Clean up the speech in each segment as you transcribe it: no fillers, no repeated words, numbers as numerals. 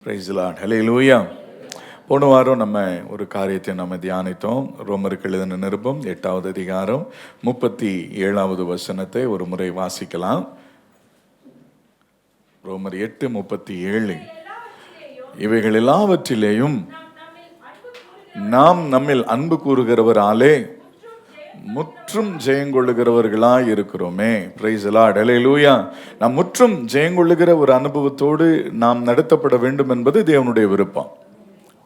Price the lord. ஹல்லேலூயா. போன வாரம் நம்ம ஒரு காரியத்தை நம்ம தியானித்தோம். ரோமருக்கு எழுதின நிருபம் 8வது அதிகாரம் 37வது வசனத்தை ஒரு முறை வாசிக்கலாம். ரோமர் 8:37. இவைகள் எல்லாவற்றிலேயும் நாம் நம்மில் அன்பு கூறுகிறவராலே முற்றும் ஜெயங்கொள்ளுகிறவர்களாய் இருக்கிறோமே. Praise the lord. ஹல்லேலூயா. நாம் முற்றும் ஜெயங்கொள்ளுகிற ஒரு அனுபவத்தோடு நாம் நடத்தப்பட வேண்டும் என்பது தேவனுடைய விருப்பம்.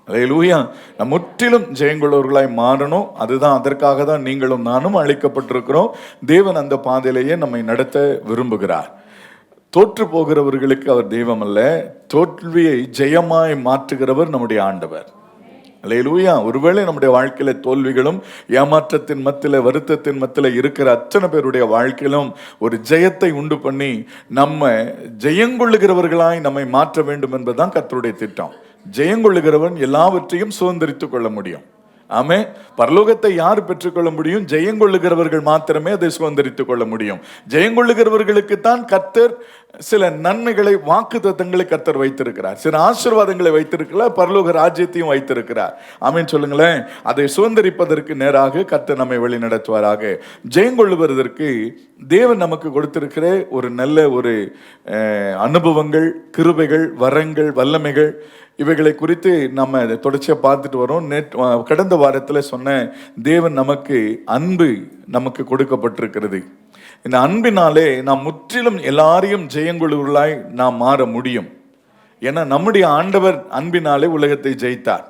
ஹல்லேலூயா. நாம் முற்றிலும் ஜெயங்கொள்ளுவர்களாய் மாறணும். அதுதான், அதற்காக தான் நீங்களும் நானும் அழைக்கப்பட்டிருக்கிறோம். தேவன் அந்த பாதையிலேயே நம்மை நடத்த விரும்புகிறார். தோற்று போகிறவர்களுக்கு அவர் தெய்வம் அல்ல, தோல்வியை ஜெயமாய் மாற்றுகிறவர் நம்முடைய ஆண்டவர். அல்லேலூயா. ஒருவேளை நம்முடைய வாழ்க்கையில தோல்விகளும் ஏமாற்றத்தின் மத்தியில வருத்தத்தின் மத்தியில இருக்கிற அத்தனை பேருடைய வாழ்க்கையிலும் ஒரு ஜெயத்தை உண்டு பண்ணி நம்ம ஜெயங்கொள்ளுகிறவர்களாய் நம்மை மாற்ற வேண்டும் என்பதுதான் கர்த்தருடைய திட்டம். ஜெயங்கொள்ளுகிறவன் எல்லாவற்றையும் சுதந்திரித்துக் கொள்ள முடியும். ஆமே. பரலோகத்தை யார் பெற்றுக்கொள்ள முடியும்? ஜெயங்கொள்ளுகிறவர்கள் மாத்திரமே அதை சுதந்திரித்துக் கொள்ள முடியும். ஜெயங்கொள்ளுகிறவர்களுக்கு தான் கர்த்தர் சில நன்மைகளை, வாக்குத்தத்தங்களை கர்த்தர் வைத்திருக்கிறார், சில ஆசீர்வாதங்களை வைத்திருக்கிறார், பரலோக ராஜ்யத்தையும் வைத்திருக்கிறார். ஆமீன் சொல்லுங்களேன். அதை சுதந்திரிப்பதற்கு நேராக கர்த்தர் நம்மை வழி நடத்துவாராக. ஜெயங்கொள்ளுவதற்கு தேவன் நமக்கு கொடுத்திருக்கிற ஒரு நல்ல ஒரு அனுபவங்கள், கிருபைகள், வரங்கள், வல்லமைகள், இவைகளை குறித்து நம்ம தொடர்ச்சியாக பார்த்துட்டு வரோம். கடந்த வாரத்தில் சொன்ன தேவன் நமக்கு அன்பு நமக்கு கொடுக்கப்பட்டிருக்கிறது. இந்த அன்பினாலே நாம் முற்றிலும் எல்லாரையும் ஜெயங்கொள்ளுவர்களாய் நாம் மாற முடியும். ஏன்னா நம்முடைய ஆண்டவர் அன்பினாலே உலகத்தை ஜெயித்தார்.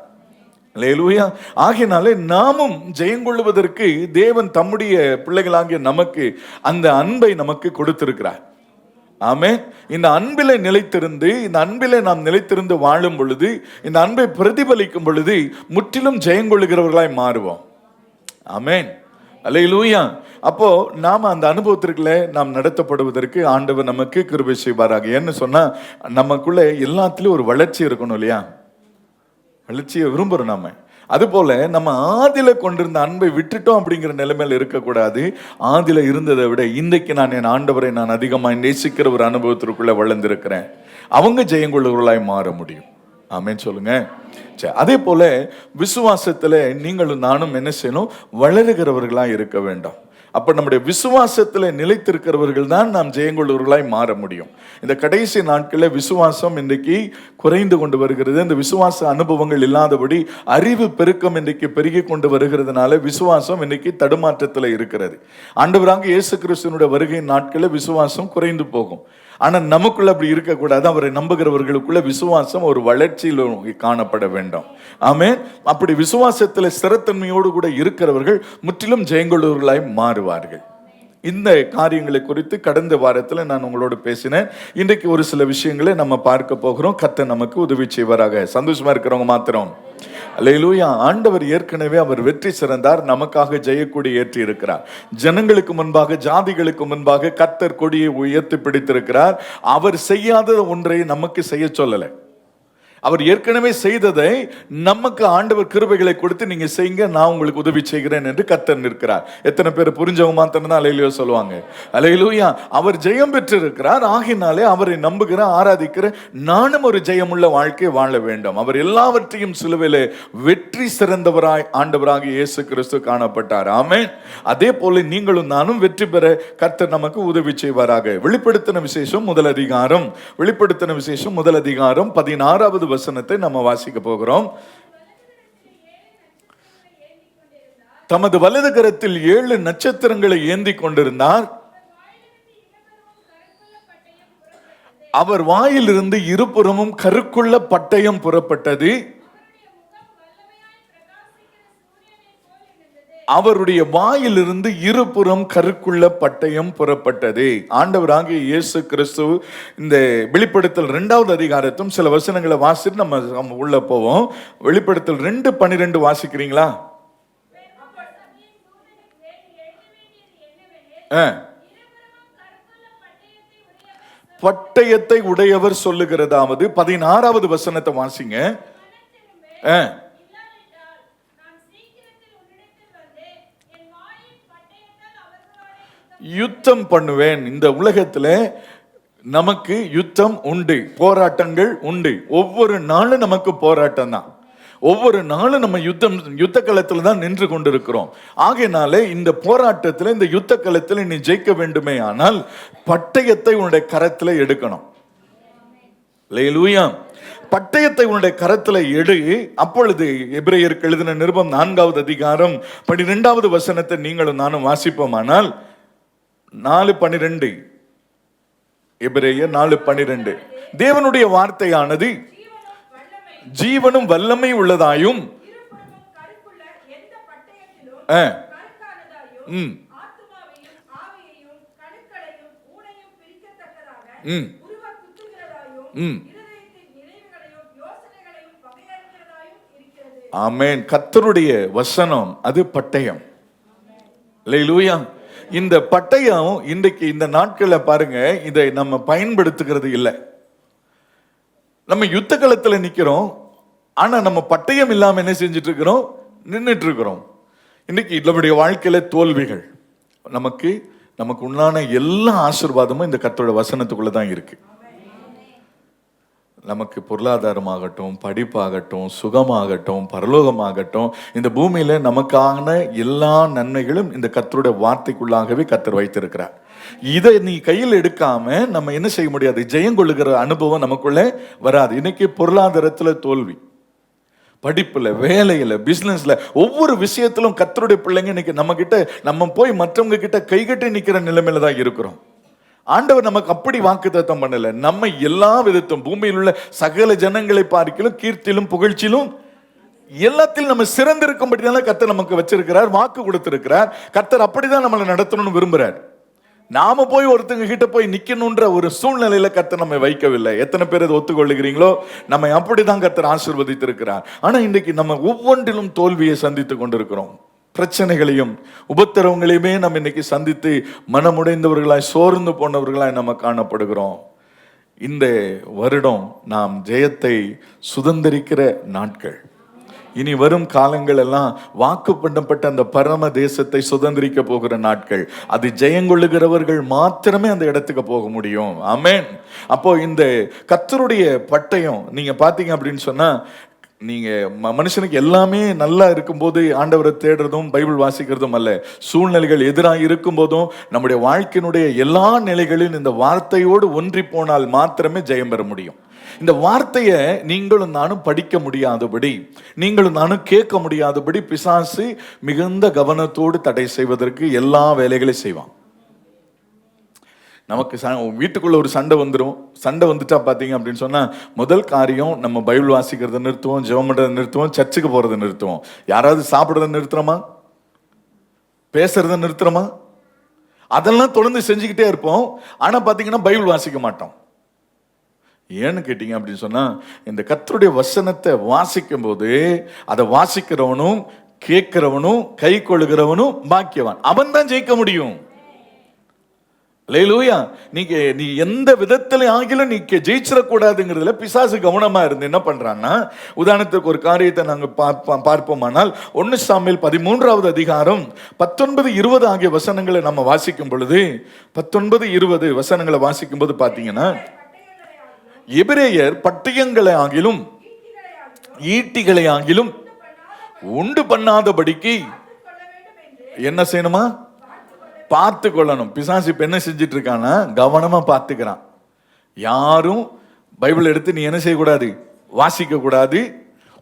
அல்லேலூயா. ஆகையினாலே நாமும் ஜெயங்கொள்ளுவதற்கு தேவன் தம்முடைய பிள்ளைகளாகிய நமக்கு அந்த அன்பை நமக்கு கொடுத்திருக்கிறார். ஆமென். இந்த அன்பிலே நிலைத்திருந்து, இந்த அன்பிலே நாம் நிலைத்திருந்து வாழும் பொழுது, இந்த அன்பை பிரதிபலிக்கும் பொழுது முற்றிலும் ஜெயங்கொள்ளுகிறவர்களாய் மாறுவோம். ஆமென். அல்லேலூயா. அப்போ நாம அந்த அனுபவத்திற்குள்ள நாம் நடத்தப்படுவதற்கு ஆண்டவர் நமக்கு கிருபை செய்வாராக. ஏன்னு சொன்னா, நமக்குள்ள எல்லாத்திலும் ஒரு வளர்ச்சி இருக்கணும் இல்லையா? வளர்ச்சியை விரும்புறோம் நாம. அதுபோல நம்ம ஆதில கொண்டிருந்த அன்பை விட்டுட்டோம் அப்படிங்கிற நிலைமையில இருக்கக்கூடாது. ஆதில இருந்ததை விட இன்றைக்கு நான் என் ஆண்டவரை நான் அதிகமாக நேசிக்கிற ஒரு அனுபவத்திற்குள்ள வளர்ந்திருக்கிறேன். அவங்க ஜெயங்கொள்ளுவர்களாய் மாற முடியும். ஆமென் சொல்லுங்க. அதே போல விசுவாசத்துல நீங்களும் நானும் என்ன செய்யணும்? வளருகிறவர்களாய் இருக்க வேண்டும். அப்ப நம்முடைய விசுவாசத்துல நிலைத்திருக்கிறவர்கள் தான் நாம் ஜெயங்கொள்ளுவர்களாய் மாற முடியும். இந்த கடைசி நாட்களில் விசுவாசம் இன்றைக்கு குறைந்து கொண்டு வருகிறது. இந்த விசுவாச அனுபவங்கள் இல்லாதபடி அறிவு பெருக்கம் இன்றைக்கு பெருகி கொண்டு வருகிறதுனால விசுவாசம் இன்னைக்கு தடுமாற்றத்தில் இருக்கிறது. ஆண்டவராக இயேசு கிறிஸ்துவினுடைய வருகை நாட்களில் விசுவாசம் குறைந்து போகும். ஆனா நமக்குள்ள அப்படி இருக்கக்கூடாது. அவரை நம்புகிறவர்களுக்குள்ள விசுவாசம் ஒரு வளர்ச்சியில் காணப்பட வேண்டும். ஆமென். அப்படி விசுவாசத்துல ஸ்திரத்தன்மையோடு கூட இருக்கிறவர்கள் முற்றிலும் ஜெயங்கொள்ளுவர்களாய் மாறுவார்கள். இந்த காரியங்களை குறித்து கடந்த வாரத்தில் நான் உங்களோடு பேசினேன். இன்றைக்கு ஒரு சில விஷயங்களை நம்ம பார்க்க போகிறோம். கர்த்தர் நமக்கு உதவி செய்வாராக. சந்தோஷமா இருக்கிறவங்க மாத்திரம் அல்லேலூயா. ஆண்டவர் ஏற்கனவே அவர் வெற்றி சிறந்தார், நமக்காக ஜெயக்கொடி ஏற்றி இருக்கிறார். ஜனங்களுக்கு முன்பாக, ஜாதிகளுக்கு முன்பாக கர்த்தர் கொடியை உயர்த்தி பிடித்திருக்கிறார். அவர் செய்யாத ஒன்றை நமக்கு செய்ய சொல்லலை. அவர் ஏற்கனவே செய்ததை நமக்கு ஆண்டவர் கிருபைகளை கொடுத்து நீங்க செய்யுங்க, நான் உங்களுக்கு உதவி செய்கிறேன் என்று கர்த்தர் நிற்கிறார். எத்தனை பேர் புரிஞ்சவங்க மாத்திரம் தான் அல்லேலூயா சொல்லுவாங்க. அல்லேலூயா. அவர் ஜெயம் பெற்றிருக்கிறார். ஆகினாலே அவரை நம்புகிற, ஆராதிக்கிற நானும் ஒரு ஜெயமுள்ள வாழ்க்கை வாழ வேண்டும். அவர் எல்லாவற்றையும் சிலுவையிலே வெற்றி சிறந்தவராய் ஆண்டவராக இயேசு கிறிஸ்து காணப்பட்டார். ஆமென். அதே போல நீங்களும் நானும் வெற்றி பெற கர்த்தர் நமக்கு உதவி செய்வாராக. வெளிப்படுத்தின விசேஷம் முதல் அதிகாரம் 16வது வசனத்தை நம்ம வாசிக்க போகிறோம். தமது வலது கரத்தில் 7 நட்சத்திரங்களை ஏந்தி கொண்டிருந்தார். அவர் வாயிலிருந்து இருபுறமும் கருக்குள்ள பட்டயம் புறப்பட்டது. அவருடைய வாயிலிருந்து இருபுறம் கருக்குள்ள பட்டயம் புறப்பட்டது. ஆண்டவராகிய இயேசு கிறிஸ்து இந்த வெளிப்படுத்தல் 2வது அதிகாரத்தும் சில வசனங்களை வாசிட்டு நம்ம உள்ள போவோம். வெளிப்படுத்தல் 2:12 வாசிக்கிறீங்களா? பட்டயத்தை உடையவர் சொல்லுகிறதாவது 16வது வசனத்தை வாசிங்க. யுத்தம் பண்ணுவேன். இந்த உலகத்துல நமக்கு யுத்தம் உண்டு, போராட்டங்கள் உண்டு. ஒவ்வொரு நாளும் நமக்கு போராட்டம் தான். ஒவ்வொரு நாளும் நம்ம யுத்த களத்துல தான் நின்று கொண்டிருக்கிறோம். ஆகையினாலே இந்த போராட்டத்துல, இந்த யுத்த களத்துல நீ ஜெயிக்க வேண்டுமே ஆனால் பட்டயத்தை உன்னுடைய கரத்துல எடுக்கணும். அல்லேலூயா. பட்டயத்தை உன்னுடைய கரத்துல எடு. அப்பொழுது எபிரேயருக்கு எழுதின நிருபம் 4வது அதிகாரம் 12வது வசனத்தை நீங்களும் நானும் வாசிப்போமானால் 4:12, எபிரேயர் 4:12, தேவனுடைய வார்த்தையானது ஜீவனும் வல்லமை உள்ளதாயும் ஆமென். கர்த்தருடைய வசனம் அது பட்டயம். அல்லேலூயா. இந்த பட்டயம் இன்றைக்கு இந்த நாட்கள்ல பாருங்க, இதை நம்ம பயன்படுத்துகிறது இல்லை. நம்ம யுத்த களத்துல நிக்கிறோம், ஆனா நம்ம பட்டயம் இல்லாம என்ன செஞ்சுட்டு இருக்கிறோம்? நின்றுட்டு இருக்கிறோம். இன்னைக்கு நம்முடைய வாழ்க்கையில தோல்விகள், நமக்கு உண்டான எல்லா ஆசீர்வாதமும் இந்த கர்த்தருடைய வசனத்துக்குள்ளதான் இருக்கு. நமக்கு பொருளாதாரமாகட்டும், படிப்பாகட்டும், சுகமாகட்டும், பரலோகமாகட்டும், இந்த பூமியில நமக்கான எல்லா நன்மைகளும் இந்த கர்த்தருடைய வார்த்தைக்குள்ளாகவே கர்த்தர் வைத்திருக்கிறார். இதை நீ கையில் எடுக்காம நம்ம என்ன செய்ய முடியாது? ஜெயம் கொள்ளுகிற அனுபவம் நமக்குள்ள வராது. இன்னைக்கு பொருளாதாரத்துல தோல்வி, படிப்புல, வேலையில, பிசினஸ்ல, ஒவ்வொரு விஷயத்திலும் கர்த்தருடைய பிள்ளைங்க இன்னைக்கு நம்ம போய் மற்றவங்க கிட்ட கைகட்டி நிக்கிற நிலைமையில தான் இருக்கிறோம். ஆண்டவர் நமக்கு அப்படி வாக்குத்தத்தம் பண்ணல. நம்ம எல்லா விதத்தும் பூமியில் உள்ள சகல ஜனங்களை பார்க்கிலும் கீர்த்தியிலும் புகழ்ச்சியிலும் எல்லாத்திலும் நம்ம சிறந்திருக்கும்படினால கர்த்தர் நமக்கு வச்சிருக்கிறார், வாக்கு கொடுத்திருக்கிறார். கர்த்தர் அப்படிதான் நம்மளை நடத்தணும்னு விரும்புறார். நாம போய் ஒருத்தங்க கிட்ட போய் நிக்கணும்ன்ற ஒரு சூழ்நிலையில கர்த்தர் நம்ம வைக்கவில்லை. எத்தனை பேர் அதை ஒத்துக்கொள்ளுகிறீங்களோ? நம்ம அப்படிதான் கர்த்தர் ஆசீர்வதித்திருக்கிறார். ஆனா இன்னைக்கு நம்ம ஒவ்வொன்றிலும் தோல்வியை சந்தித்து கொண்டிருக்கிறோம். பிரச்சனைகளையும் உபத்திரவங்களையுமே நம்ம இன்னைக்கு சந்தித்து மனமுடைந்தவர்களாய், சோர்ந்து போனவர்களாய் நம்ம காணப்படுகிறோம். இந்த வருடம் நாம் ஜெயத்தை சுதந்திரிக்கிற நாட்கள். இனி வரும் காலங்கள் எல்லாம் வாக்கு பண்ணப்பட்ட அந்த பரம தேசத்தை சுதந்திரிக்க போகிற நாட்கள். அது ஜெயங்கொள்ளுகிறவர்கள் மாத்திரமே அந்த இடத்துக்கு போக முடியும். ஆமென். அப்போ இந்த கர்த்தருடைய பட்டயம் நீங்க பாத்தீங்க அப்படின்னு சொன்னா, நீங்க மனுஷனுக்கு எல்லாமே நல்லா இருக்கும்போது ஆண்டவரை தேடுறதும் பைபிள் வாசிக்கிறதும் அல்ல, சூழ்நிலைகள் எதிராக இருக்கும் போதும் நம்முடைய வாழ்க்கையினுடைய எல்லா நிலைகளிலும் இந்த வார்த்தையோடு ஒன்றி போனால் மாத்திரமே ஜெயம் பெற முடியும். இந்த வார்த்தையை நீங்களும் நானும் படிக்க முடியாதபடி, நீங்களும் நானும் கேட்க முடியாதபடி பிசாசு மிகுந்த கவனத்தோடு தடை செய்வதற்கு எல்லா வேலைகளையும் செய்வான். நமக்கு வீட்டுக்குள்ள ஒரு சண்டை வந்துடும். சண்டை வந்துட்டா பாத்தீங்க அப்படின்னு சொன்னா, முதல் காரியம் நம்ம பைபிள் வாசிக்கிறத நிறுத்துவோம், ஜெபம் பண்றதை நிறுத்துவோம், சர்ச்சுக்கு போறதை நிறுத்துவோம். யாராவது சாப்பிடுறத நிறுத்துறோமா? பேசுறத நிறுத்துறோமா? அதெல்லாம் தொடர்ந்து செஞ்சுக்கிட்டே இருப்போம். ஆனா பாத்தீங்கன்னா பைபிள் வாசிக்க மாட்டோம். ஏன்னு கேட்டீங்க அப்படின்னு சொன்னா, இந்த கர்த்தருடைய வசனத்தை வாசிக்கும் போது அதை வாசிக்கிறவனும் கேட்கிறவனும் கை கொள்ளுகிறவனும் பாக்கியவான். அவன் தான் ஜெயிக்க முடியும். அல்லேலூயா. நீ எந்த விதத்துல ஆகிலும் நீ ஜெயிச்சிடக்கூடாதுங்கிறதுல பிசாசு கவனமா இருந்து என்ன பண்றான்னா, உதாரணத்துக்கு ஒரு காரியத்தை நாங்க பார்ப்போமானால் 1 சாமுவேல் 13வது அதிகாரம் 19-20 ஆகிய வசனங்களை நம்ம வாசிக்கும் பொழுது, 19-20 வசனங்களை வாசிக்கும் போது பாத்தீங்கன்னா, எபிரேயர் பட்டயங்களை ஆகிலும் ஈட்டிகளை ஆகிலும் உண்டு பண்ணாதபடிக்கு என்ன செய்யணுமா? பார்த்து கொள்ளணும். பிசாசு இப்ப என்ன செஞ்சிட்டு இருக்கான்னா, கவனமா பார்த்துக்கிறான். யாரும் பைபிள் எடுத்து நீ என்ன செய்யக்கூடாது? வாசிக்க கூடாது.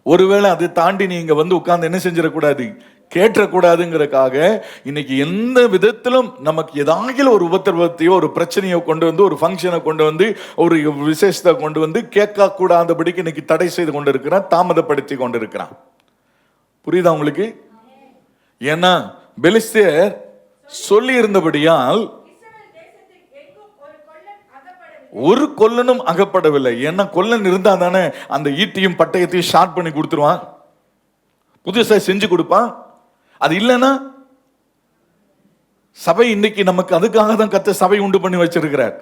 ஒருவேளை அதை தாண்டி நீ இங்க வந்து உட்கார்ந்து என்ன செஞ்சிடக்கூடாது? கேட்டக்கூடாதுங்கிறதுக்காக இன்னைக்கு எந்த விதத்திலும் நமக்கு ஏதாவது ஒரு உபத்திரவத்தையோ ஒரு பிரச்சனையோ கொண்டு வந்து, ஒரு ஃபங்க்ஷனை கொண்டு வந்து, ஒரு விசேஷத்தை கொண்டு வந்து கேட்க கூடாதபடிக்கு இன்னைக்கு தடை செய்து கொண்டு இருக்கிறான், தாமதப்படுத்தி கொண்டு இருக்கிறான். புரியுதா உங்களுக்கு? ஏன்னா பெலிஸ்தர் சொல்லி இருந்தபடியால் ஒரு கொல்லனும் அகப்படவில்லை. ஏன்னா கொல்லன் இருந்தா தானே அந்த ஈட்டியும் பட்டயத்தையும் ஷார்ட் பண்ணி கொடுத்துருவான், புதுசா செஞ்சு கொடுப்பான். அது இல்லைன்னா சபை இன்னைக்கு நமக்கு அதுக்காக தான் கர்த்தர் சபை உண்டு பண்ணி வச்சிருக்கிறார்.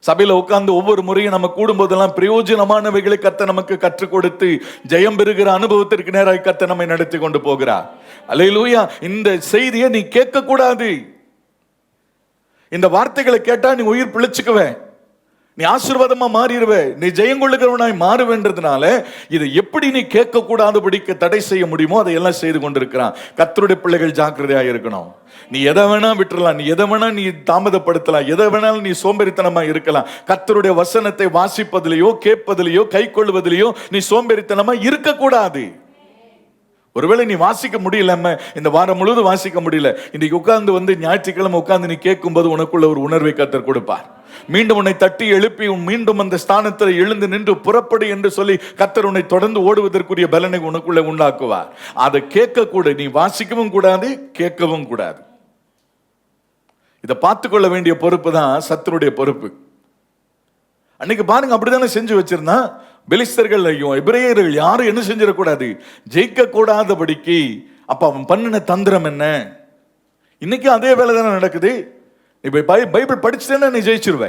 சபையில உட்கார்ந்து ஒவ்வொரு முறையும் நம்ம கூடும் போதெல்லாம் பிரயோஜனமானவைகளை கர்த்தர் நமக்கு கற்றுக் கொடுத்து ஜெயம் பெறுகிற அனுபவத்திற்கு நேராக கர்த்தர் நம்மை நடத்தி கொண்டு போகிறார். அல்லேலூயா. இந்த செய்தியை நீ கேட்க கூடாது. இந்த வார்த்தைகளை கேட்டா நீ உயிர் பிழைச்சுக்குவே. நீ ஆசீர்வாதமா மாறிடுவ, நீ ஜெயங்கொள்ளுகிறவனாய் மாறுவேன்றதுனால இதை எப்படி நீ கேட்க கூடாதபடிக்கு தடை செய்ய முடியுமோ அதையெல்லாம் செய்து கொண்டிருக்கிறான். கர்த்தருடைய பிள்ளைகள் ஜாக்கிரதையா இருக்கணும். நீ எதை வேணா விட்டுறலாம், நீ எதை வேணா நீ தாமதப்படுத்தலாம், எதை வேணாலும் நீ சோம்பேறித்தனமா இருக்கலாம். கர்த்தருடைய வசனத்தை வாசிப்பதிலேயோ கேட்பதிலேயோ கை கொள்வதிலேயோ நீ சோம்பேறித்தனமா இருக்கக்கூடாது. ஒருவேளை நீ வாசிக்க முடியல, இந்த வாரம் முழுவதும் வாசிக்க முடியல, இன்னைக்கு உட்கார்ந்து ஞாயிற்றுக்கிழமை உட்கார்ந்து நீ கேட்கும்போது உனக்குள்ள ஒரு உணர்வை கர்த்தர் கொடுப்பார். மீண்டும் உன்னை தட்டி எழுப்பி மீண்டும் அந்த ஸ்தானத்தில் எழுந்து நின்று புறப்படு என்று சொல்லி கர்த்தர் உன்னை தொடர்ந்து ஓடுவதற்குரிய பலனை உனக்குள்ள உண்டாக்குவார். அதை கேட்க கூட நீ வாசிக்கவும் கூடாது, கேட்கவும் கூடாது. இதை பார்த்துக்கொள்ள வேண்டிய பொறுப்பு தான் சத்துருடைய பொறுப்பு. அன்னைக்கு பாருங்க, அப்படித்தானே செஞ்சு வச்சிருந்தா. பெலிஸ்தர்கள் எபிரேயர்கள் யாரும் என்ன செஞ்சிடக்கூடாது, ஜெயிக்க கூடாதபடிக்கு. அப்ப அவன் பண்ணின தந்திரம் என்ன? இன்னைக்கு அதே வேலை தானே நடக்குது. நீ பைபிள் படிச்சுட்டேன்னா நீ ஜெயிச்சிருவ.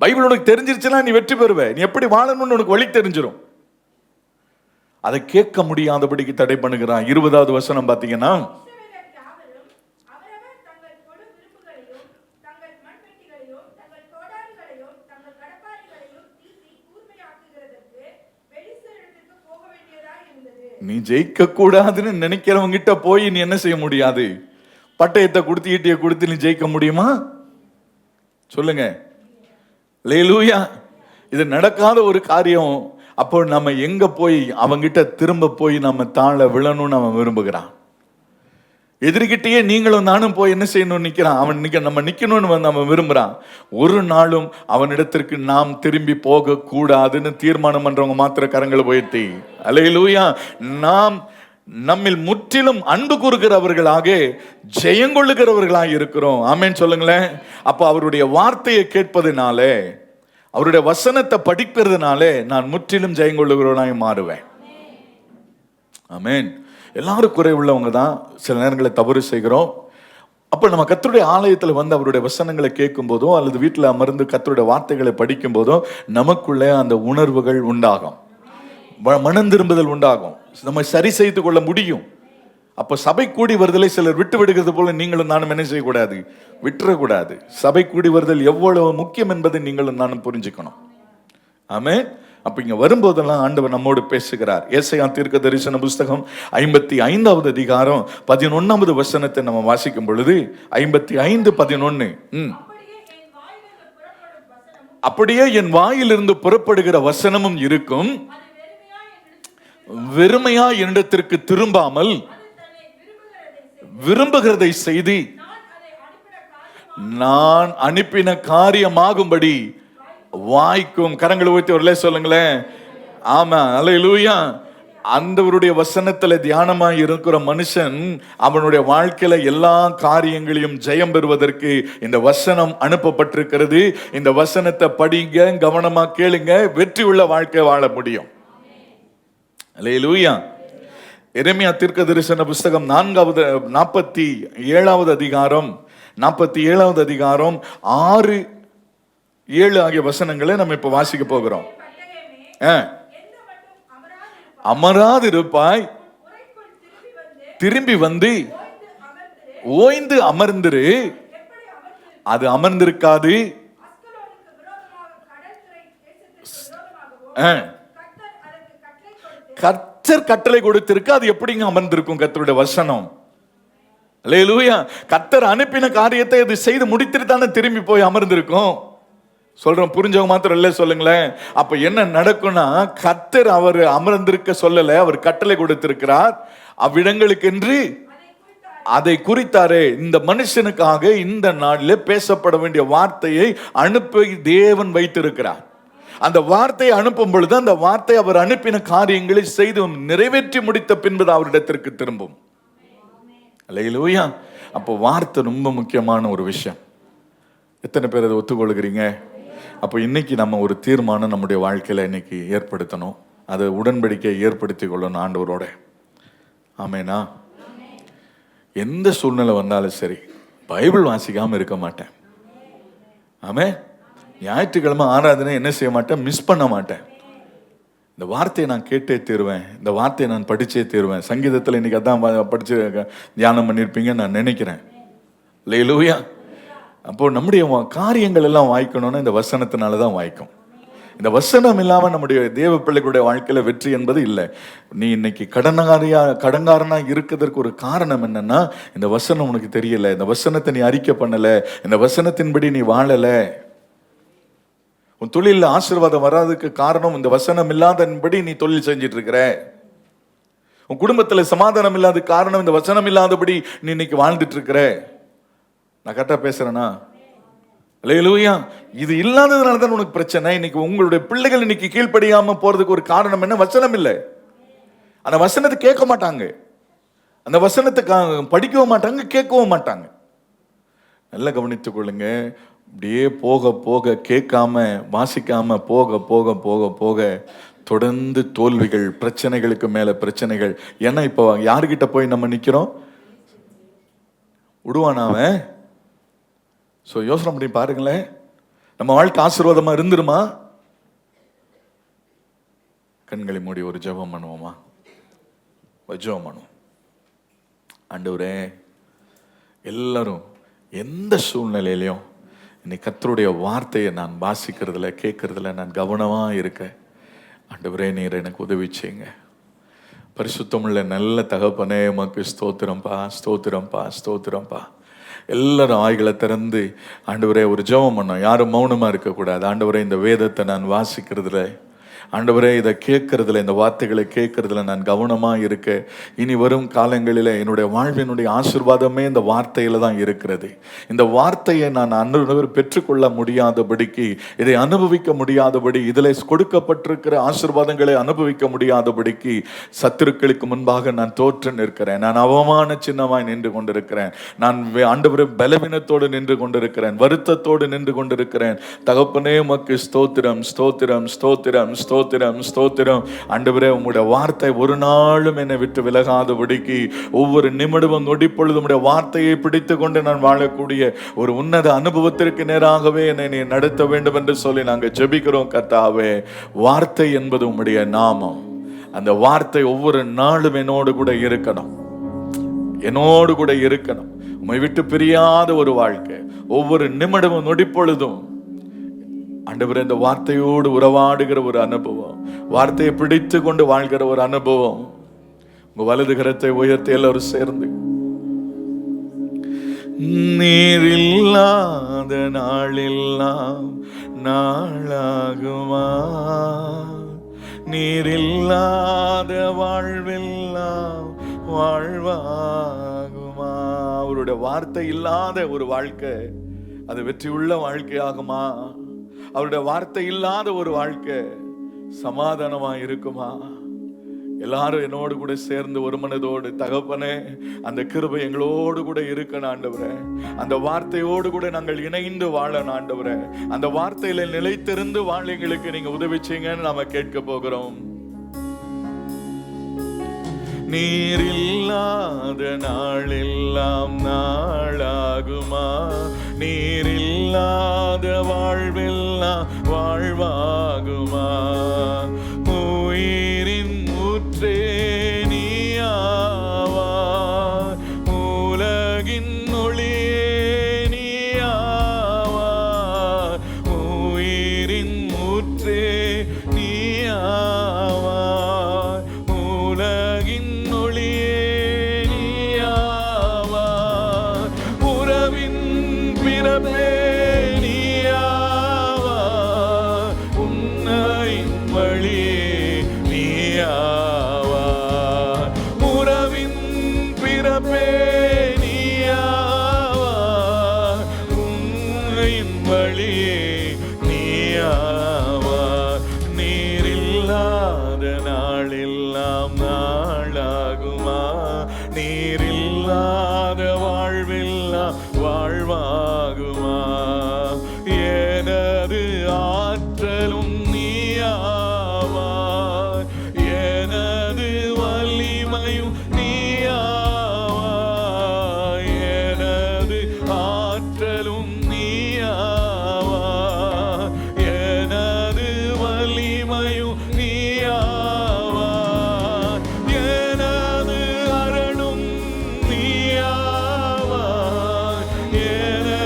பைபிள் உனக்கு தெரிஞ்சிருச்சுன்னா நீ வெற்றி பெறுவ. நீ எப்படி வாழணும்னு உனக்கு வழி தெரிஞ்சிடும். அதை கேட்க முடியாதபடிக்கு தடை பண்ணுகிறான். 20வது வசனம் பாத்தீங்கன்னா, நீ ஜெயிக்க கூடாதுன்னு நினைக்கிறவங்க கிட்ட போய் நீ என்ன செய்ய முடியாது? பட்டயத்தை கொடுத்து ஈட்டியை கொடுத்து நீ ஜெயிக்க முடியுமா? சொல்லுங்க. அல்லேலூயா. இது நடக்காத ஒரு காரியம். அப்போ நம்ம எங்க போய் அவங்கிட்ட திரும்ப போய் நம்ம தாழ விழணும்னு அவன் விரும்புகிறான். எதிர்கிட்டயே நீங்களும் நானும் போய் என்ன செய்யணும்னு நிக்கிறான். நம்ம நிக்கணும்னு அவன் விரும்புறான். ஒரு நாளும் அவனிடத்திற்கு நாம் திரும்பி போக கூடாதுன்னு தீர்மானம் பண்றவங்க மாத்திர கரங்களை உயர்த்தி அல்லேலூயா. நாம் நம்மில் முற்றிலும் அன்பு கூறுகிறவர்களாக ஜெயங்கொள்ளுகிறவர்களாக இருக்கிறோம். ஆமென் சொல்லுங்களேன். அப்ப அவருடைய வார்த்தையை கேட்பதனாலே, அவருடைய வசனத்தை படிக்கிறதுனாலே நான் முற்றிலும் ஜெயங்கொள்ளுகிறவனாக மாறுவேன். ஆமென். எல்லாரும் குறை உள்ளவங்க தான். சில நேரங்களில் தவறு செய்கிறோம். அப்போ நம்ம கர்த்தருடைய ஆலயத்தில் வந்து அவருடைய வசனங்களை கேட்கும் போதோ அல்லது வீட்டில் அமர்ந்து கர்த்தருடைய வார்த்தைகளை படிக்கும் போதோ நமக்குள்ளே அந்த உணர்வுகள் உண்டாகும், மனம் திரும்புதல் உண்டாகும், நம்ம சரி செய்து கொள்ள முடியும். அப்போ சபை கூடி வருதலை சிலர் விட்டு விடுகிறது போல நீங்களும் நானும் என்ன செய்யக்கூடாது, விட்டுறக்கூடாது. சபை கூடி வருதல் எவ்வளவு முக்கியம் என்பதை நீங்களும் நானும் புரிஞ்சுக்கணும். ஆமென். அப்ப இங்க வரும்போதெல்லாம் ஆண்டவர் நம்மோடு பேசுகிறார். ஏசாயா தீர்க்க தரிசன புஸ்தகம் 55வது அதிகாரம் 11வது வசனத்தை நம்ம வாசிக்கும் பொழுது 55:11, அப்படியே என் வாயிலிருந்து புறப்படுகிற வசனமும் இருக்கும், வெறுமையா என்னிடத்திற்கு திரும்பாமல் விரும்புகிறதை செய்து நான் அனுப்பின காரியமாகும்படி வாய்க்கும். கரங்களை ஊற்றி ஒரு சொல்லுங்களேன். ஆமா, அல்லேலூயா. அந்தவருடைய வசனத்துல தியானமாய் இருக்கிற மனுஷன் அவனுடைய வாழ்க்கையில எல்லா காரியங்களையும் ஜெயம் பெறுவதற்கு இந்த வசனம் அனுப்பப்பட்டிருக்கிறது. இந்த வசனத்தை படிங்க, கவனமா கேளுங்க, வெற்றி உள்ள வாழ்க்கை வாழ முடியும். அல்லேலூயா. எரேமியா தீர்க்க தரிசன புஸ்தகம் 47வது அதிகாரம் 6-7 ஆகிய வசனங்களை நம்ம இப்ப வாசிக்க போகிறோம். அமராது இருப்பாய், திரும்பி வந்து ஓய்ந்து அமர்ந்திரு. அது அமர்ந்திருக்காது. கர்த்தர் கட்டளை கொடுத்திருக்கு. அது எப்படிங்க அமர்ந்திருக்கும்? கர்த்தருடைய வசனம். அல்லேலூயா. கர்த்தர் அனுப்பின காரியத்தை அது செய்து முடித்துட்டு தானே திரும்பி போய் அமர்ந்திருக்கும். சொல்றோம், புரிஞ்சவங்க மாத்திரம் இல்லை சொல்லுங்களேன். அப்ப என்ன நடக்கும்னா, கர்த்தர் அவர் அமர்ந்திருக்க சொல்லல, அவர் கட்டளை கொடுத்திருக்கிறார். அவ்விடங்களுக்கு என்று அதை குறித்தாரே. இந்த மனுஷனுக்காக இந்த நாளில் பேசப்பட வேண்டிய வார்த்தையை அனுப்பி தேவன் வைத்திருக்கிறார். அந்த வார்த்தையை அனுப்பும் பொழுது அந்த வார்த்தை அவர் அனுப்பின காரியங்களை செய்து நிறைவேற்றி முடித்த பின்பு அவரிடத்திற்கு திரும்பும். அல்லேலூயா. அப்போ வார்த்தை ரொம்ப முக்கியமான ஒரு விஷயம். எத்தனை பேர் அதை ஒத்துக்கொள்கிறீங்க? அப்போ இன்னைக்கு நம்ம ஒரு தீர்மானம் நம்முடைய வாழ்க்கையில இன்னைக்கு ஏற்படுத்தணும். அதை உடன்படிக்கை ஏற்படுத்தி கொள்ளணும் ஆண்டவரோட. ஆமேனா? எந்த சூழ்நிலை வந்தாலும் சரி, பைபிள் வாசிக்காம இருக்க மாட்டேன். ஆமே. ஞாயிற்றுக்கிழமை ஆராதனை என்ன செய்ய மாட்டேன், மிஸ் பண்ண மாட்டேன். இந்த வார்த்தையை நான் கேட்டே தீருவேன், இந்த வார்த்தையை நான் படிச்சே தீருவேன். சங்கீதத்தில் இன்னைக்கு அதான் படிச்சு தியானம் பண்ணியிருப்பீங்கன்னு நான் நினைக்கிறேன். அல்லேலூயா. அப்போ நம்முடைய காரியங்கள் எல்லாம் வாய்க்கணும்னா இந்த வசனத்தினால தான் வாய்க்கும். இந்த வசனம் இல்லாம நம்முடைய தேவ பிள்ளைகளுடைய வாழ்க்கையில வெற்றி என்பது இல்லை. நீ இன்னைக்கு கடங்காரனா இருக்கிறதுக்கு ஒரு காரணம் என்னன்னா, இந்த வசனம் உனக்கு தெரியல, இந்த வசனத்தை நீ அறிக்கை பண்ணல, இந்த வசனத்தின்படி நீ வாழல. உன் தொழில ஆசீர்வாதம் வராதுக்கு காரணம் இந்த வசனம் இல்லாதபடி நீ தொழில் செஞ்சிட்டு இருக்கிற. உன் குடும்பத்துல சமாதானம் இல்லாத காரணம் இந்த வசனம் இல்லாதபடி நீ இன்னைக்கு வாழ்ந்துட்டு இருக்கிற. நான் கரெக்டா பேசுறேனா? அல்லேலூயா. இது இல்லாததுனால தான் உனக்கு பிரச்சனை. இன்னைக்கு உங்களுடைய பிள்ளைகள் இன்னைக்கு கீழ்ப்படியாம போறதுக்கு ஒரு காரணம் என்ன? வசனம் இல்லை. அந்த வசனத்தை கேட்க மாட்டாங்க, அந்த வசனத்தை படிக்கவும் மாட்டாங்க, கேட்கவும் மாட்டாங்க. நல்லா கவனித்துக் கொள்ளுங்க. அப்படியே போக போக கேட்காம வாசிக்காம போக போக போக போக தொடர்ந்து தோல்விகள், பிரச்சனைகளுக்கு மேல பிரச்சனைகள். ஏன்னா இப்போ யாருக்கிட்ட போய் நம்ம நிக்கிறோம்? விடுவானாவன்? ஸோ யோசனை பண்ணி பாருங்களேன், நம்ம வாழ்க்கை ஆசீர்வாதமா இருந்துருமா? கண்களை மூடி ஒரு ஜெபம் பண்ணுவோமா? ஜெபம் பண்ணுவோம். ஆண்டவரே, எல்லாரும் எந்த சூழ்நிலையிலையும் இன்னைக்கு கர்த்தருடைய வார்த்தையை நான் வாசிக்கிறதுல கேட்கறதுல நான் கவனமா இருக்கேன். ஆண்டவரே, நீர் எனக்கு உதவி செய்யுங்க. பரிசுத்தமுள்ள நல்ல தகப்பனே, உமக்கு ஸ்தோத்திரம்பா, ஸ்தோத்திரம்பா, ஸ்தோத்திரம்பா. எல்லாரும் ஆய்களை திறந்து ஆண்டவரே ஒரு ஜெபம் பண்ணோம். யாரும் மௌனமா இருக்கக்கூடாது. ஆண்டவரே, இந்த வேதத்தை நான் வாசிக்கிறதுல, ஆண்டவரே இதை கேட்கறதுல, இந்த வார்த்தைகளை கேட்கறதுல நான் கவனமா இருக்க. இனி வரும் காலங்களில் என்னுடைய வாழ்வினுடைய ஆசீர்வாதமே இந்த வார்த்தையில தான் இருக்கிறது. இந்த வார்த்தையை நான் அன்றுவர் பெற்றுக்கொள்ள முடியாதபடிக்கு, இதை அனுபவிக்க முடியாதபடி, இதில் கொடுக்கப்பட்டிருக்கிற ஆசீர்வாதங்களை அனுபவிக்க முடியாதபடிக்கு சத்துருக்களுக்கு முன்பாக நான் தோற்று நிற்கிறேன். நான் அவமான சின்னமாய் நின்று கொண்டிருக்கிறேன். நான் ஆண்டவரே பலவீனத்தோடு நின்று கொண்டிருக்கிறேன், வருத்தத்தோடு நின்று கொண்டிருக்கிறேன். தகப்பனே, உமக்கு ஸ்தோத்திரம், ஸ்தோத்திரம், ஸ்தோத்திரம், ஸ்தோத்திரம், ஸ்தோத்திரம். ஆண்டவரே, உம்முடைய வார்த்தை ஒரு நாளும் என்னை விட்டு விலகாதபடிக்கு, ஒவ்வொரு நிமிடமும் நொடிப்பொழுது உம்முடைய வார்த்தையை பிடித்து கொண்டு நான் வாழக்கூடிய ஒரு உன்னத அனுபவத்திற்கு நேராகவே என்னை நீ நடத்த வேண்டும் என்று சொல்லி நாங்கள் ஜெபிக்கிறோம். கர்த்தாவே, வார்த்தை என்பது உம்முடைய நாமம். அந்த வார்த்தை ஒவ்வொரு நாளும் என்னோடு கூட இருக்கணும், என்னோடு கூட இருக்கணும். உம்மை விட்டு பிரியாத ஒரு வாழ்க்கை, ஒவ்வொரு நிமிடமும் நொடிப்பொழுதும் ஆண்டவரே இந்த வார்த்தையோடு உறவாடுகிற ஒரு அனுபவம், வார்த்தையை பிடித்து கொண்டு வாழ்கிற ஒரு அனுபவம். உங்க வலது கரத்தை உயர்த்தி எல்லாரும் சேர்ந்து, நீரில்லாத நாளெல்லாம் நாளாகுமா, நீரில்லாத வாழ்வெல்லாம் வாழ்வாகுமா. அவருடைய வார்த்தை இல்லாத ஒரு வாழ்க்கை அது வெற்றியுள்ள வாழ்க்கையாகுமா? அவருடைய வார்த்தை இல்லாத ஒரு வாழ்க்கை சமாதானமா இருக்குமா? எல்லாரும் என்னோடு கூட சேர்ந்து ஒரு மனதோடு, தகப்பனே அந்த கிருபை எங்களோடு கூட இருக்கணும் ஆண்டவரே. அந்த வார்த்தையோடு கூட நாங்கள் இணைந்து வாழணும் ஆண்டவரே. அந்த வார்த்தையில நிலைத்திருந்து வாழ எங்களுக்கு நீங்க உதவி செய்யுங்கன்னு நாம கேட்க போகிறோம். நீரில்லாத நாளெல்லாம் நாளாகுமா, நீரில்லாத வாழ்வெல்லாம் வாழ்வாகுமா. உயிரின் ஊற்றே நீயாவாய், உலகின் ஒளியே நீயாவாய். உயிரின் ஊற்றே நீயாவாய், உலகின் ஒளியே நீயாவாய். உறவின் பிறப்பே நீயாவாய், உன்னையின் வழியே நீயாவாய். உறவின் பிறப்பே நீயாவாய், உன்னையின் வழியே நீயாவாய். நீரில்லாத நாளெல்லாம் நாளாகுமா, நீரில்லாத வாழ்வெல்லாம் வாழ்வாகுமா. எனது ஆற்றலும் நீயாவாய், எனது வலிமையும் நீயாவாய். எனது ஆற்றலும் நீயாவாய், எனது வலிமையும் நீயாவாய். எனது அரணும் நீயாவாய், எனது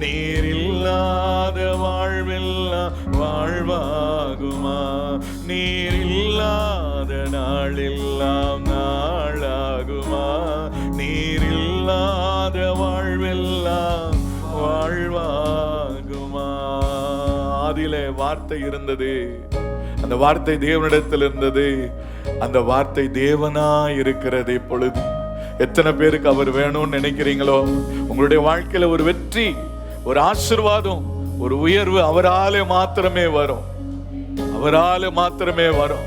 நீர் இல்லாத வாழ்வெல்லாம் வாழ்வாகுமா? நீர் இல்லாத நாளெல்லாம் நாளாகுமா? நீர் இல்லாத வாழ்வெல்லாம் வாழ்வாகுமா? ஆதியிலே வார்த்தை இருந்தது, அந்த வார்த்தை தேவனிடத்தில் இருந்தது, அந்த வார்த்தை தேவனா இருக்கிறது. இப்பொழுது எத்தனை பேருக்கு அவர் வேணும்னு நினைக்கிறீங்களோ? உங்களுடைய வாழ்க்கையில ஒரு வெற்றி, ஒரு ஆசீர்வாதம், ஒரு உயர்வு அவராலே மாத்திரமே வரும், அவராலே மாத்திரமே வரும்.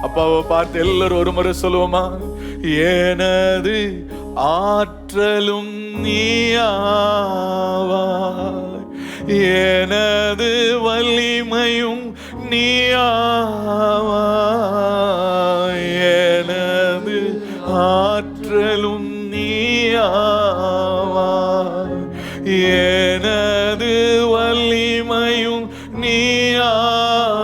அப்பாவை பார்த்து எல்லாரும் ஒரு முறை சொல்லுவோமா? எனது ஆற்றலும் நீயாவாய், எனது வலிமையும் நீயாவாய், எனது ஆற்றலும் நீயாவாய், எனது வலிமையும் நீயாவாய்,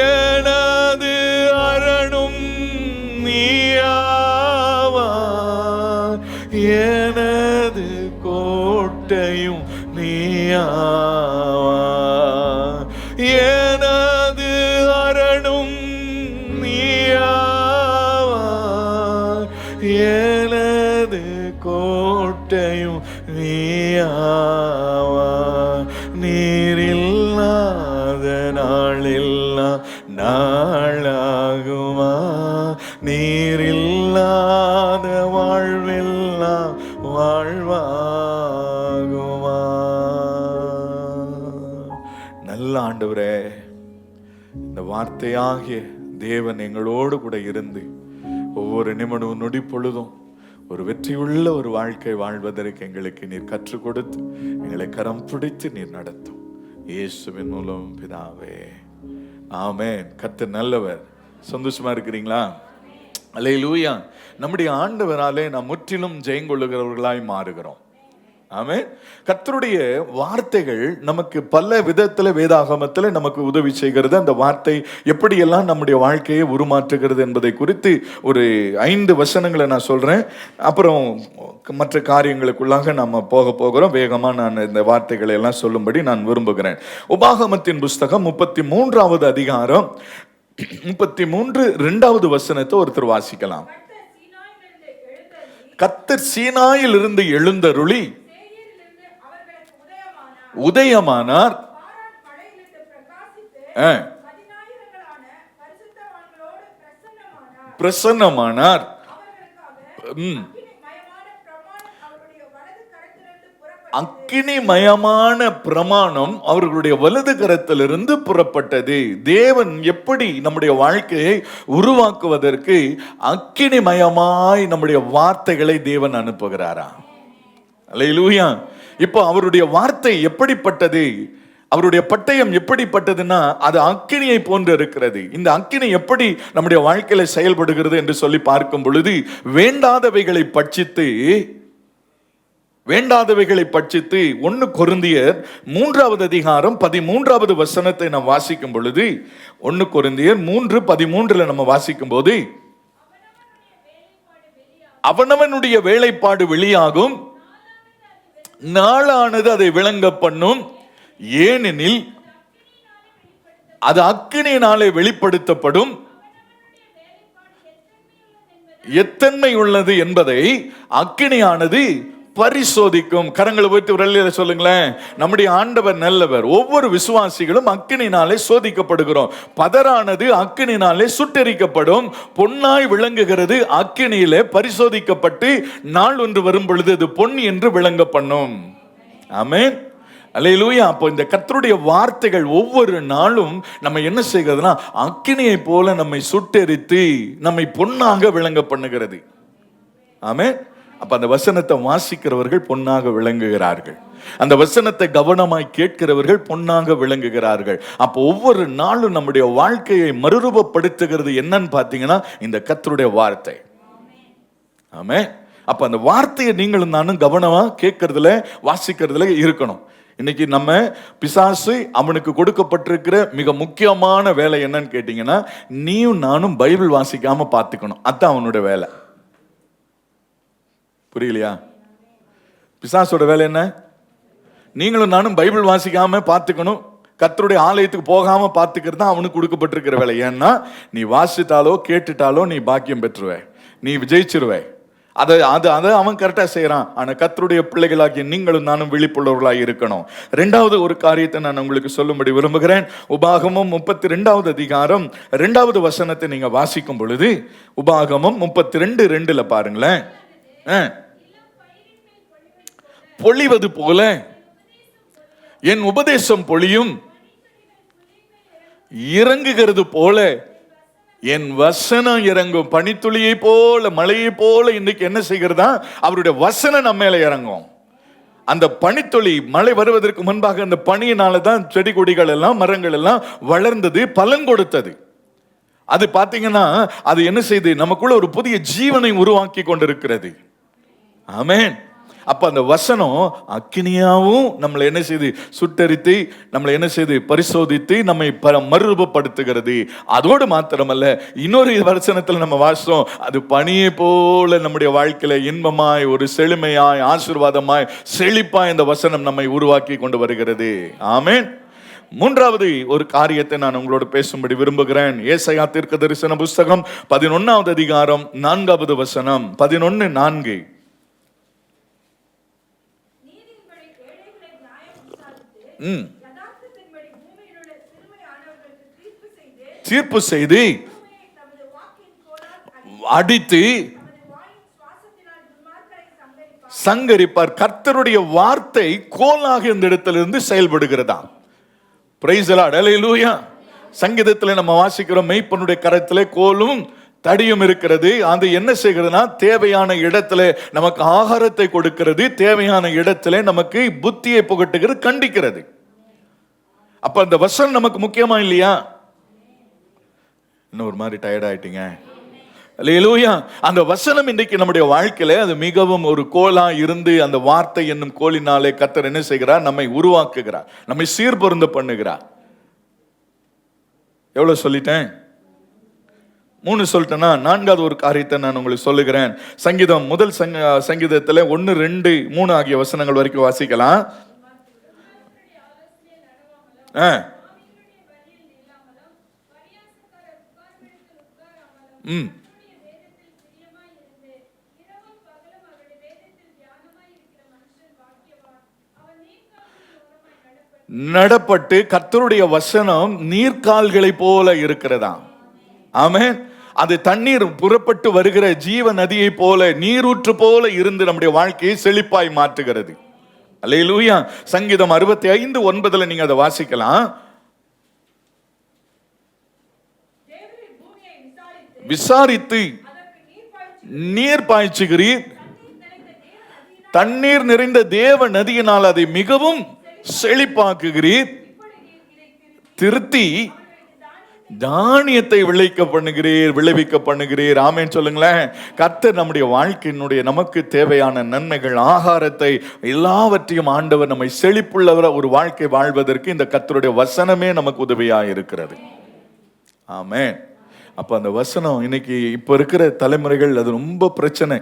எனது அரணும் நீயாவாய், எனது கோட்டையும் நீயாவாய், எனது அரணும் நீயாவாய், எனது கோட்டையும் நீயாவாய். நீர் இல்லாத நாளெல்லாம் நாளாகுமா? நீர் இல்லாத வாழ்வெல்லாம் வாழ்வாகுமா? நல்ல ஆண்டவரே, இந்த வார்த்தையாகிய தேவன் எங்களோடு கூட இருந்து ஒவ்வொரு நிமிடமும் நொடி பொழுதும் ஒரு வெற்றியுள்ள ஒரு வாழ்க்கை வாழ்வதற்கு எங்களுக்கு நீர் கற்றுக் கொடுத்து எங்களை கரம் பிடித்து நீர் நடத்தும். இயேசுவின் மூலம் பிதாவே, ஆமென். கர்த்தர் நல்லவர். சந்தோஷமா இருக்கிறீங்களா? அல்லேலூயா. நம்முடைய ஆண்டவராலே நாம் முற்றிலும் ஜெயங்கொள்ளுகிறவர்களாய் மாறுகிறோம். ஆமென். கர்த்தருடைய வார்த்தைகள் நமக்கு பல விதத்துல வேதாகமத்துல நமக்கு உதவி செய்கிறது. அந்த வார்த்தை எப்படியெல்லாம் நம்முடைய வாழ்க்கையை உருமாற்றுகிறது என்பதை குறித்து ஒரு 5 வசனங்களை நான் சொல்றேன். அப்புறம் மற்ற காரியங்களுக்குள்ளாக நம்ம போகிறோம். வேகமா நான் இந்த வார்த்தைகளை எல்லாம் சொல்லும்படி நான் விரும்புகிறேன். உபாகமத்தின் புஸ்தகம் 33வது அதிகாரம் 33 வசனத்தை ஒருத்தர் வாசிக்கலாம். கர்த்தர் சீனாயில் இருந்து எழுந்தருளி உதயமானார், பிரசன்னமானார். அக்கினிமயமான பிரமாணம் அவர்களுடைய வலது கரத்திலிருந்து புறப்பட்டது. தேவன் எப்படி நம்முடைய வாழ்க்கையை உருவாக்குவதற்கு அக்கினிமயமாய் நம்முடைய வார்த்தைகளை தேவன் அனுப்புகிறாரா? அல்லேலூயா. இப்போ அவருடைய வார்த்தை எப்படிப்பட்டது, அவருடைய பட்டயம் எப்படிப்பட்டதுன்னா அது அக்கினியை போன்று இருக்கிறது. இந்த அக்கினி எப்படி நம்முடைய வாழ்க்கையில செயல்படுகிறது என்று சொல்லி பார்க்கும் பொழுது, வேண்டாதவைகளை பட்சித்து 1 கொரிந்தியர் 3வது அதிகாரம் 13வது வசனத்தை நாம் வாசிக்கும் பொழுது, 1 கொரிந்தியர் 3:13 நம்ம வாசிக்கும் போது, அவனவனுடைய வேலைப்பாடு வெளியாகும், நாளானது அதை விளங்க பண்ணும், ஏனெனில் அது அக்கினியினாலே வெளிப்படுத்தப்படும், எத்தன்மை உள்ளது என்பதை அக்கினியானது பரிசோதிக்கும். கரங்களை வைத்து விரலில சொல்லுங்களேன். நம்முடைய ஆண்டவர் நல்லவர். ஒவ்வொரு விசுவாசிகளும் அக்கினினாலே சோதிக்கப்படுகிறோம். பதரானது அக்கினினாலே சுட்டெரிக்கப்படும், பொன்னாய் விளங்குகிறது அக்கினியிலே பரிசோதிக்கப்பட்டு நாள் ஒன்று வரும் பொழுது அது பொன் என்று விளங்க பண்ணும். ஆமென். அல்லேலூயா. அப்போ இந்த கர்த்தருடைய வார்த்தைகள் ஒவ்வொரு நாளும் நம்ம என்ன செய்கிறதுனா அக்கினியை போல நம்மை சுட்டெரித்து நம்மை பொன்னாக விளங்க பண்ணுகிறது. ஆமென். அப்ப அந்த வசனத்தை வாசிக்கிறவர்கள் பொன்னாக விளங்குகிறார்கள், அந்த வசனத்தை கவனமாய் கேட்கிறவர்கள் பொன்னாக விளங்குகிறார்கள். அப்போ ஒவ்வொரு நாளும் நம்முடைய வாழ்க்கையை மறுரூபப்படுத்துகிறது என்னன்னு பார்த்தீங்கன்னா இந்த கர்த்தருடைய வார்த்தை. ஆமென். அப்ப அந்த வார்த்தையை நீங்களும் நானும் கவனமா கேட்கறதுல வாசிக்கிறதுல இருக்கணும். இன்னைக்கு நம்ம பிசாசு அவனுக்கு கொடுக்கப்பட்டிருக்கிற மிக முக்கியமான வேலை என்னன்னு கேட்டீங்கன்னா, நீயும் நானும் பைபிள் வாசிக்காம பார்த்துக்கணும். அதான் அவனுடைய வேலை. புரியலையா? பிசாசோட வேலை என்ன? நீங்களும் நானும் பைபிள் வாசிக்காம பார்த்துக்கணும், கர்த்தருடைய ஆலயத்துக்கு போகாம பார்த்துக்கிறது தான் அவனுக்கு கொடுக்கப்பட்டிருக்கிற வேலை. ஏன்னா நீ வாசித்தாலோ கேட்டுட்டாலோ நீ பாக்கியம் பெற்றுவே, நீ விஜயிச்சிருவே. அதை அவன் கரெக்டா செய்யறான். ஆனா கர்த்தருடைய பிள்ளைகளாகிய நீங்களும் நானும் விழிப்புள்ளவர்களாக இருக்கணும். ரெண்டாவது ஒரு காரியத்தை நான் உங்களுக்கு சொல்லும்படி விரும்புகிறேன். உபாகமம் 32வது அதிகாரம் 2வது வசனத்தை நீங்க வாசிக்கும் பொழுது, உபாகமம் 32:2 பாருங்களேன். பொழிவது போல என் உபதேசம் பொழியும், இறங்குகிறது போல என் வசனம் இறங்கும். பனித்துளியை போல மழையை போல இன்னைக்கு என்ன செய்கிறதா? அவருடைய வசனம் நம்ம மேல இறங்கும். அந்த பனித்துளி மழை வருவதற்கு முன்பாக அந்த பனியினால தான் செடி கொடிகள் எல்லாம் மரங்கள் எல்லாம் வளர்ந்தது, பலன் கொடுத்தது. அது பாத்தீங்கன்னா அது என்ன செய்து நமக்குள்ள ஒரு புதிய ஜீவனை உருவாக்கி கொண்டிருக்கிறது. ஆமென். அப்ப அந்த வசனம் அக்கினியாவும் நம்மளை என்ன செய்து சுட்டரித்து, நம்மளை என்ன செய்து பரிசோதித்து நம்மை மறுரூபப்படுத்துகிறது. அதோடு மாத்திரமல்ல, இன்னொரு வசனத்துல நம்ம வாசம், அது பனியை போல நம்முடைய வாழ்க்கையில இன்பமாய், ஒரு செழுமையாய், ஆசீர்வாதமாய், செழிப்பாய் இந்த வசனம் நம்மை உருவாக்கி கொண்டு வருகிறது. ஆமென். மூன்றாவது ஒரு காரியத்தை நான் உங்களோட பேசும்படி விரும்புகிறேன். ஏசாயா தீர்க்கதரிசன புஸ்தகம் 11வது அதிகாரம் 4வது வசனம். 11:4. தீர்ப்பு செய்து அடித்து சங்கரிப்பார். கர்த்தருடைய வார்த்தை கோலாக இந்த இடத்திலிருந்து செயல்படுகிறதா. பிரைஸ் தி லார்ட், ஹல்லேலூயா. சங்கீதத்தில் நம்ம வாசிக்கிறோம், மெய்ப்பனுடைய கரத்திலே கோலும் தடியும் இருக்கிறது. அது என்ன செய்கிறதுனா, தேவையான இடத்துல நமக்கு ஆகாரத்தை கொடுக்கிறது, தேவையான இடத்துல நமக்கு புத்தியை புகட்டுகிறது, கண்டிக்கிறது. அப்ப அந்த வசனம் நமக்கு முக்கியமா இல்லையா? இன்னும் ஒரு மாதிரி டயர்ட் ஆயிட்டீங்க. அல்லேலூயா. அந்த வசனம் இன்றைக்கு நம்முடைய வாழ்க்கையில அது மிகவும் ஒரு கோலா இருந்து, அந்த வார்த்தை என்னும் கோலினாலே கர்த்தர் என்ன செய்கிறார்? நம்மை உருவாக்குகிறார், நம்மை சீர்பொருந்த பண்ணுகிறார். எவ்வளவு சொல்லிட்டேன்? 3 சொல்லிட்டேன்னா, 4வது ஒரு காரியத்தை நான் உங்களுக்கு சொல்லுகிறேன். சங்கீதம் முதல் சங்கீதத்தில் 1, 2, 3 ஆகிய வசனங்கள் வரைக்கும் வாசிக்கலாம். நடப்பட்டு கர்த்தருடைய வசனம் நீர்க்கால்களை போல இருக்கிறதா. ஆமென். அது தண்ணீர் புறப்பட்டு வருகிற ஜீவ நதியை போல, நீரூற்று போல இருந்து நம்முடைய வாழ்க்கையை செழிப்பாய் மாற்றுகிறது. அல்லேலூயா. சங்கீதம் 65:9 நீங்க அதை வாசிக்கலாம். விசாரித்து நீர் பாய்ச்சுகிறீர், தண்ணீர் நிறைந்த தேவ நதியினால் அதை மிகவும் செழிப்பாக்குகிறீர், திருத்தி தானியத்தை விளைவிக்க பண்ணுகிறீர். ஆமென் சொல்லுங்களேன். கர்த்தர் நம்முடைய வாழ்க்கையினுடைய நமக்கு தேவையான நன்மைகள், ஆகாரத்தை எல்லாவற்றையும் ஆண்டவர் நம்மை செழிப்புள்ளவர ஒரு வாழ்க்கை வாழ்வதற்கு இந்த கர்த்தருடைய வசனமே நமக்கு உதவியாக இருக்கிறது. ஆமென். அப்ப அந்த வசனம் இன்னைக்கு இப்ப இருக்கிற தலைமுறைகள் அது ரொம்ப பிரச்சனை.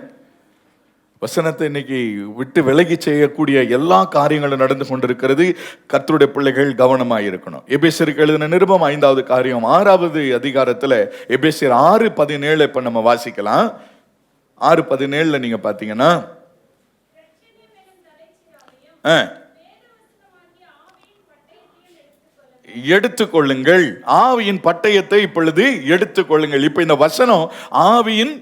வசனத்தை இன்னைக்கு விட்டு விலகி செய்யக்கூடிய எல்லா காரியங்களும் நடந்து கொண்டிருக்கிறது. கர்த்தருடைய பிள்ளைகள் கவனமாக இருக்கணும். எபேசியருக்கு எழுதின நிருபம் 5வது காரியம் 6வது அதிகாரத்துல எபேசியர் 6:17 இப்ப நம்ம வாசிக்கலாம். 6:17 நீங்க பாத்தீங்கன்னா, எடுத்துக்கொள்ளுங்கள், ஆவியின் பட்டயத்தை இப்பொழுது எடுத்துக்கொள்ளுங்கள். இப்ப இந்த வசனம் ஆவியின்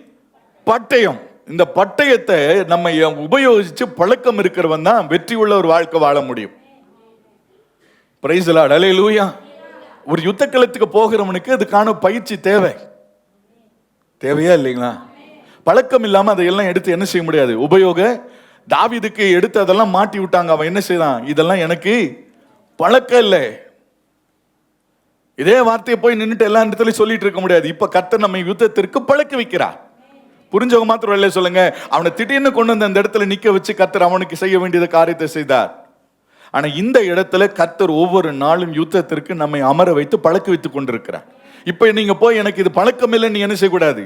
பட்டயம். இந்த பட்டயத்தை நம்ம உபயோகிச்சு பழக்கம் இருக்கிறவன் தான் வெற்றி உள்ள ஒரு வாழ்க்கை வாழ முடியும். பிரைஸ் தி லார்ட், ஹல்லேலூயா. ஒரு யுத்த களத்துக்கு போகிறவனுக்கு அதுக்கான பயிற்சி தேவையா இல்லைங்களா? பழக்கம் இல்லாம அதையெல்லாம் எடுத்து என்ன செய்ய முடியாது. தாவீதுக்கு எடுத்து அதெல்லாம் மாட்டி விட்டாங்க. அவன் என்ன செய்தான்? இதெல்லாம் எனக்கு பழக்கம் இல்லை. இதே வார்த்தையை போய் நின்றுட்டு எல்லா இடத்துலயும் சொல்லிட்டு இருக்க முடியாது. இப்ப கர்த்தர் நம்ம யுத்தத்திற்கு பழக்க வைக்கிறார். புரிஞ்சவங்க மாத்திரம் இல்லை சொல்லுங்க. அவனை திடீர்னு கொண்டு வந்து அந்த இடத்துல நிக்க வச்சு கர்த்தர் அவனுக்கு செய்ய வேண்டியது காரியத்தை செய்தார். ஆனா இந்த இடத்துல கர்த்தர் ஒவ்வொரு நாளும் யுத்தத்திற்கு நம்மை அமர வைத்து பழக்க வைத்துக் கொண்டிருக்கிறார். இப்ப நீங்க போய் எனக்கு இது பழக்கம் இல்லைன்னு என்ன செய்யக்கூடாது,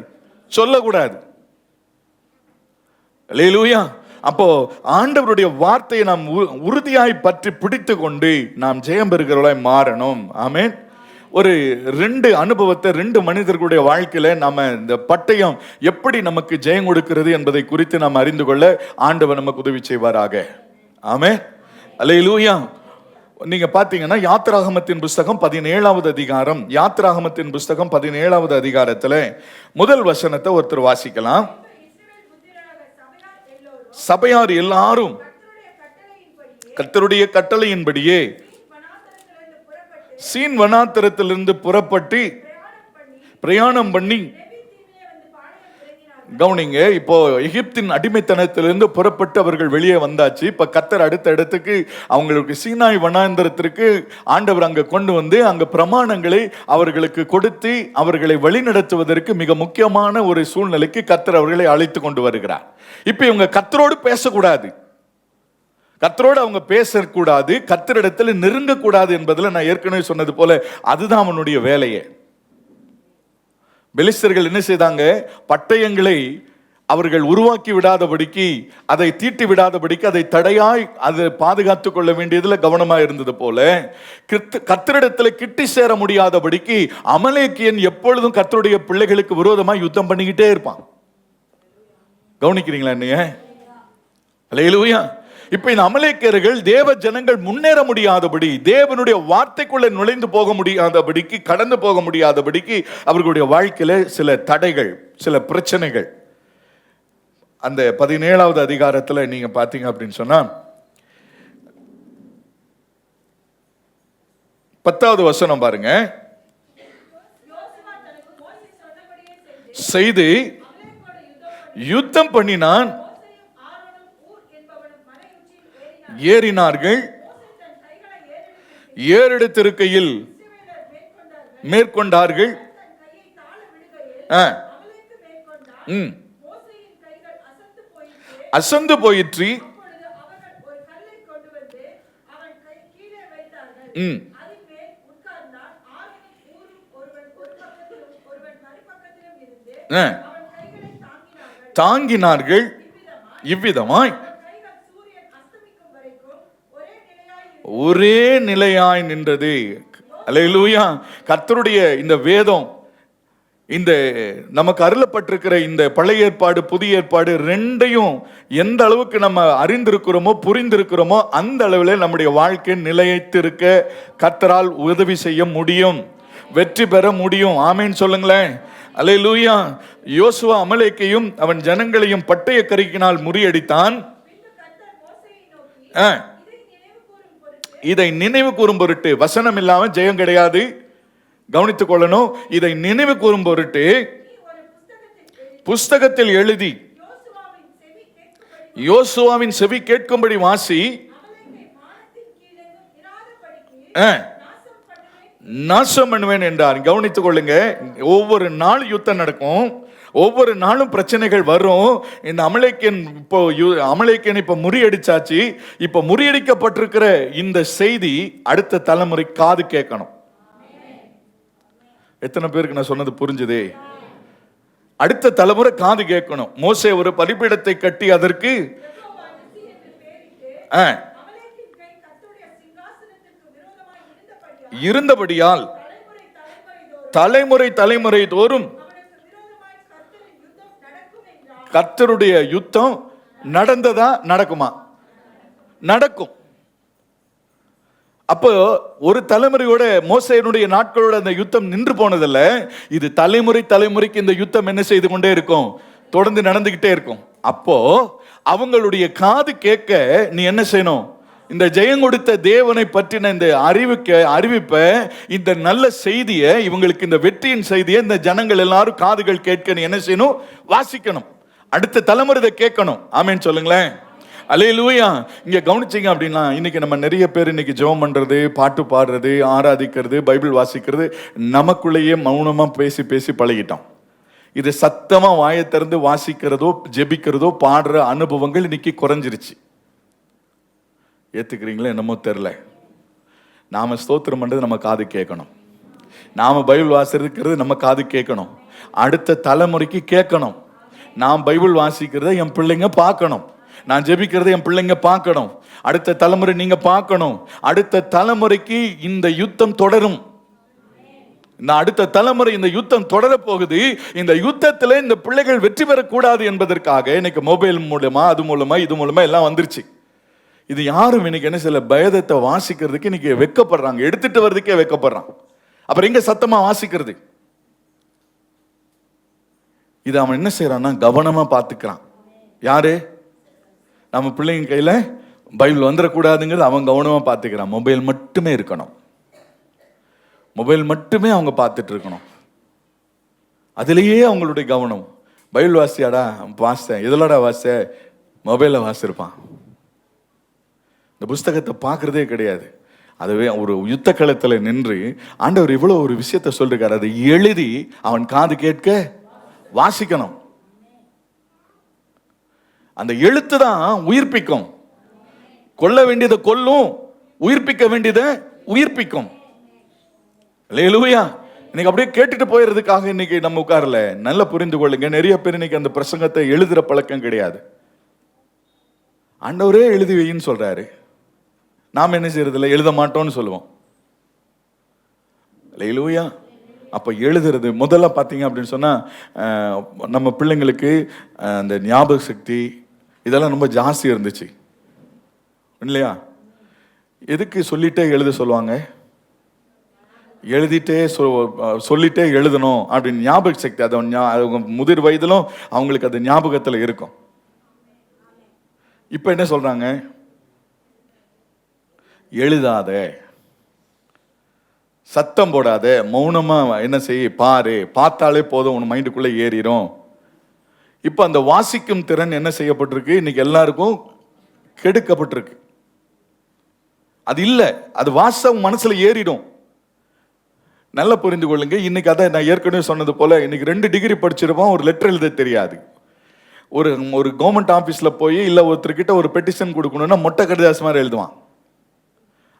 சொல்லக்கூடாது. அல்லேலூயா. அப்போ ஆண்டவருடைய வார்த்தையை நாம் உறுதியாய் பற்றி பிடித்து கொண்டு நாம் ஜெயம் பெறுகிறவர்களாய் மாறணும். ஆமென். ஒரு 2 அனுபவத்தை 2 மனிதர்களுடைய வாழ்க்கையில நாம இந்த பட்டயம் எப்படி நமக்கு ஜெயம் கொடுக்கிறது என்பதை குறித்து நாம் அறிந்து கொள்ள ஆண்டவர் நமக்கு உதவி செய்வாராக. ஆமென். அல்லேலூயா. நீங்க பாத்தீங்கன்னா யாத்திராகமத்தின் புஸ்தகம் 17வது அதிகாரம், யாத்திராகமத்தின் புஸ்தகம் 17வது அதிகாரத்துல முதல் வசனத்தை ஒருத்தர் வாசிக்கலாம். சபையார் எல்லாரும் கர்த்தருடைய கட்டளையின்படியே சீன் வனாந்தரத்திலிருந்து புறப்பட்டு பிரயாணம் பண்ணி, கவனிங்க, இப்போ எகிப்தின் அடிமைத்தனத்திலிருந்து புறப்பட்டு அவர்கள் வெளியே வந்தாச்சு. இப்ப கர்த்தர் அடுத்த இடத்துக்கு அவங்களுக்கு சீனாய் வனாந்தரத்திற்கு ஆண்டவர் அங்க கொண்டு வந்து அங்க பிரமாணங்களை அவர்களுக்கு கொடுத்து அவர்களை வழிநடத்துவதற்கு மிக முக்கியமான ஒரு சூழ்நிலைக்கு கர்த்தர் அவர்களை அழைத்து கொண்டு வருகிறார். இப்ப இவங்க கர்த்தரோடு பேசக்கூடாது, கர்த்தரோடு அவங்க பேசக்கூடாது, கர்த்தரிடத்தில் நெருங்கக்கூடாது என்பதில் நான் ஏற்கனவே சொன்னது போல அதுதான் அவனுடைய வேலையே. பெலிஸ்தர்கள் என்ன செய்தாங்க? பட்டயங்களை அவர்கள் உருவாக்கி விடாதபடிக்கு, அதை தீட்டி விடாதபடிக்கு, அதை தடையாய் அதை பாதுகாத்துக் கொள்ள வேண்டியதுல கவனமா இருந்தது போல கர்த்தரிடத்தில் கிட்டி சேர முடியாதபடிக்கு அமலேக்கியன் எப்பொழுதும் கர்த்தருடைய பிள்ளைகளுக்கு விரோதமாக யுத்தம் பண்ணிக்கிட்டே இருப்பான். கவனிக்கிறீங்களா நீங்க? அல்லேலூயா. இப்ப இந்த அமலேக்கியர்கள் தேவ ஜனங்கள் முன்னேற முடியாதபடி, தேவனுடைய வார்த்தைக்குள்ள நுழைந்து போக முடியாதபடிக்கு, கடந்து போக முடியாதபடிக்கு அவர்களுடைய வாழ்க்கையில சில தடைகள், சில பிரச்சனைகள். அந்த 17வது அதிகாரத்துல நீங்க பாத்தீங்க அப்படின்னு சொன்னா 10வது வசனம் பாருங்க. செய்து யுத்தம் பண்ணினான், ஏறினார்கள், ஏறெடுத்திருக்கையில் மேற்கொண்டார்கள். அசந்து போயிற்று. தாங்கினார்கள். இவ்விதமாய் ஒரே நிலையாய் நின்றது. அல்லேலூயா. கர்த்தருடைய இந்த வேதம், இந்த நமக்கு அருளப்பட்டிருக்கிற இந்த பழைய ஏற்பாடு புதிய ஏற்பாடு ரெண்டையும் எந்த அளவுக்கு நம்ம அறிந்திருக்கிறோமோ புரிந்திருக்கிறோமோ அந்த அளவில் நம்முடைய வாழ்க்கை நிலைத்திருக்க கர்த்தரால் உதவி செய்ய முடியும், வெற்றி பெற முடியும். ஆமேன் சொல்லுங்களேன். அல்லேலூயா. யோசுவா அமலேக்கையும் அவன் ஜனங்களையும் பட்டய கருக்கினால் முறியடித்தான். இதை நினைவு கூறும் பொருட்டு, வசனம் இல்லாம ஜெயம் கிடையாது, கவனித்துக் கொள்ளணும். இதை நினைவு கூறும் பொருட்டு புஸ்தகத்தில் எழுதி யோசுவாவின் செவி கேட்கும்படி வாசி, நாசம் பண்ணுவேன் என்றார். கவனித்துக் கொள்ளுங்க. ஒவ்வொரு நாள் யுத்தம் நடக்கும், ஒவ்வொரு நாளும் பிரச்சனைகள் வரும். இந்த அமலேக்கியன் இப்ப முறியடிச்சாச்சு. இப்ப முறியடிக்கப்பட்டிருக்கிற இந்த செய்தி அடுத்த தலைமுறை காது கேட்கணும். எத்தனை பேருக்கு நான் சொன்னது புரிஞ்சுதே? அடுத்த தலைமுறை காது கேட்கணும். மோசே ஒரு பலிபீடத்தை கட்டி அதற்கு இருந்தபடியால் தலைமுறை தலைமுறை தோறும் கர்த்தருடைய யுத்தம் நடந்ததா? நடக்குமா? நடக்கும். அப்போ ஒரு தலைமுறையோட மோசேயினுடைய நாட்களோட அந்த யுத்தம் நின்று போனதில்ல. இது தலைமுறை தலைமுறைக்கு இந்த யுத்தம் என்ன செய்து கொண்டே இருக்கும், தொடர்ந்து நடந்துகிட்டே இருக்கும். அப்போ அவங்களுடைய காது கேட்க நீ என்ன செய்யணும்? இந்த ஜெயம் கொடுத்த தேவனை பற்றின இந்த அறிவிப்பை, இந்த நல்ல செய்தியை, இவங்களுக்கு இந்த வெற்றியின் செய்தியை இந்த ஜனங்கள் எல்லாரும் காதுகள் கேட்க நீ என்ன செய்யணும்? வாசிக்கணும். அடுத்த தலைமுறை இதை கேட்கணும். ஆமேன்னு சொல்லுங்களேன். அல்லேலூயா. இங்க கவனிச்சிங்க அப்படின்னா, இன்னைக்கு நம்ம நிறைய பேர் இன்னைக்கு ஜெபம் பண்றது, பாட்டு பாடுறது, ஆராதிக்கிறது, பைபிள் வாசிக்கிறது நமக்குள்ளேயே மௌனமா பேசி பேசி பழகிட்டோம். இது சத்தமா வாயை திறந்து வாசிக்கிறதோ ஜெபிக்கிறதோ பாடுற அனுபவங்கள் இன்னைக்கு குறைஞ்சிருச்சு. ஏத்துக்கிறீங்களா என்னமோ தெரியல. நாம ஸ்தோத்திரம் பண்றது நம்ம காது கேட்கணும், நாம பைபிள் வாசிக்கிறது நம்ம காது கேட்கணும், அடுத்த தலைமுறைக்கு கேட்கணும். நான் பைபிள் வாசிக்கிறத என் பிள்ளைங்க பார்க்கணும். நான் ஜெபிக்கிறதை என் பிள்ளைங்க பார்க்கணும், அடுத்த தலைமுறை நீங்க பார்க்கணும். அடுத்த தலைமுறைக்கு இந்த யுத்தம் தொடரும். அடுத்த தலைமுறை இந்த யுத்தம் தொடர போகுது. இந்த யுத்தத்துல இந்த பிள்ளைகள் வெற்றி பெறக்கூடாது என்பதற்காக இன்னைக்கு மொபைல் மூலமா, அது மூலமா, இது மூலமா எல்லாம் வந்துருச்சு. இது யாரும் இன்னைக்கு என்ன சில பயதத்தை வாசிக்கிறதுக்கு இன்னைக்கு வெக்கப்படுறாங்க, எடுத்துட்டு வர்றதுக்கே வெக்கப்படுறான். அப்புறம் எங்க சத்தமா வாசிக்கிறது? இது அவன் என்ன செய்யறான்னா கவனமா பார்த்துக்கிறான். யாரு? நம்ம பிள்ளைங்க கையில பைபிள் வந்துடக்கூடாதுங்கிறது அவன் கவனமா பார்த்துக்கிறான். மொபைல் மட்டுமே இருக்கணும், மொபைல் மட்டுமே அவங்க பார்த்துட்டு இருக்கணும், அதுலேயே அவங்களுடைய கவனம். பைபிள் வாசியாடா? வாசித்தேன். எதிலடா வாச? மொபைலில் வாசிருப்பான். இந்த புஸ்தகத்தை பார்க்கறதே கிடையாது. அதுவே ஒரு யுத்த களத்தில் நின்று ஆண்டவர் இவ்வளோ ஒரு விஷயத்த சொல்லிருக்காரு, அதை எழுதி அவன் காது கேட்க வாசிக்கணும். அந்த எழுத்து தான் உயிர்ப்பிக்கும். கொல்ல வேண்டியதை கொல்லும், உயிர்ப்பிக்க வேண்டியதை உயிர்ப்பிக்கும். அல்லேலூயா. இன்னைக்கு அப்படியே கேட்டுட்டு போயிடுறதுக்காக இன்னைக்கு நம்ம உட்காரல. நல்லா புரிந்து கொள்ளுங்க, நிறைய பேர் இன்னைக்கு அந்த பிரசங்கத்தை எழுதுற பழக்கம் கிடையாது. ஆண்டவரே எழுதி வைன்னு சொல்றாரு, நாம் என்ன செய்யறதில்ல, எழுத மாட்டோம்னு சொல்லுவோம். அல்லேலூயா. அப்ப எழுதுறது முதல்ல பார்த்தீங்க அப்படின்னு சொன்னா நம்ம பிள்ளைங்களுக்கு அந்த ஞாபக சக்தி இதெல்லாம் ரொம்ப ஜாஸ்தி இருந்துச்சு இல்லையா? எதுக்கு சொல்லிட்டே எழுத சொல்லுவாங்க? எழுதிட்டே சொல்லிட்டே எழுதணும் அப்படின்னு ஞாபக சக்தி. அது முதிர் வயதிலும் அவங்களுக்கு அது ஞாபகத்தில் இருக்கும். இப்ப என்ன சொல்றாங்க? எழுதாத, சத்தம் போடாத, மௌனமா என்ன செய்ய பாரு, பார்த்தாலே போதும், உன் மைண்டுக்குள்ள ஏறிடும். இப்ப அந்த வாசிக்கும் திறன் என்ன செய்யப்பட்டிருக்கு? இன்னைக்கு எல்லாருக்கும் கெடுக்கப்பட்டிருக்கு. அது இல்லை, அது வாசம் மனசுல ஏறிடும். நல்லா புரிந்து கொள்ளுங்க. இன்னைக்கு அதை நான் ஏற்கனவே சொன்னது போல, இன்னைக்கு 2 டிகிரி படிச்சிருப்பான், ஒரு லெட்டர் எழுத தெரியாது. ஒரு கவர்மெண்ட் ஆஃபீஸ்ல போய் இல்லை ஒருத்தர்கிட்ட ஒரு பெட்டிஷன் கொடுக்கணும்னா மொட்டை கடிதாசு மாதிரி எழுதுவான்.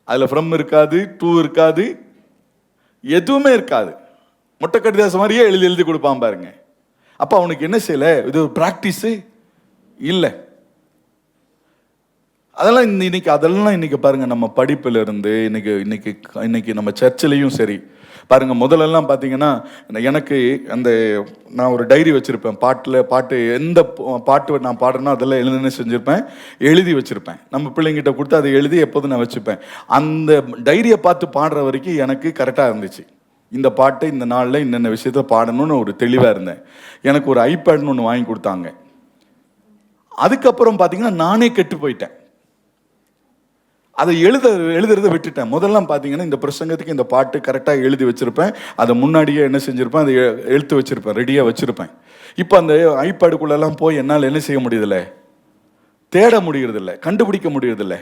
அதுல ஃப்ரம் இருக்காது, டூ இருக்காது, எதுவுமே இருக்காது. மொட்டை கடிதாசு மாதிரியே எழுதி எழுதி கொடுப்பான் பாருங்க. அப்ப அவனுக்கு என்ன செய்யல? இது ஒரு பிராக்டிஸ் இல்லை. அதெல்லாம் இன்னைக்கு பாருங்க, நம்ம படிப்புல இருந்து இன்னைக்கு நம்ம சர்ச்சிலையும் சரி பாருங்க. முதல்லலாம் பார்த்தீங்கன்னா எனக்கு நான் ஒரு டைரி வச்சிருப்பேன். பாட்டு எந்த பாட்டு நான் பாடுறேன்னா அதெல்லாம் எழுதுன்னு செஞ்சிருப்பேன், எழுதி வச்சிருப்பேன். நம்ம பிள்ளைங்கிட்ட கொடுத்து அதை எழுதி எப்போதும் நான் வச்சுப்பேன். அந்த டைரியை பார்த்து பாடுற வரைக்கும் எனக்கு கரெக்டாக இருந்துச்சு. இந்த பாட்டை இந்த நாளில் இன்னென்ன விஷயத்த பாடணும்னு ஒரு தெளிவாக இருந்தேன். எனக்கு ஒரு ஐபேட்னு ஒன்று வாங்கி கொடுத்தாங்க. அதுக்கப்புறம் பார்த்தீங்கன்னா நானே கெட்டு போயிட்டேன். அதை எழுதுறதை விட்டுட்டேன். முதல்லாம் பார்த்தீங்கன்னா இந்த பிரசங்கத்துக்கு இந்த பாட்டு கரெக்டாக எழுதி வச்சிருப்பேன். அதை முன்னாடியே என்ன செஞ்சிருப்பேன், அதை எழுத்து வச்சிருப்பேன், ரெடியாக வச்சிருப்பேன். இப்போ அந்த ஐபேடுக்குள்ளெல்லாம் போய் என்னால் என்ன செய்ய முடியுதில்ல, தேட முடியறதில்லை, கண்டுபிடிக்க முடியறதில்லை.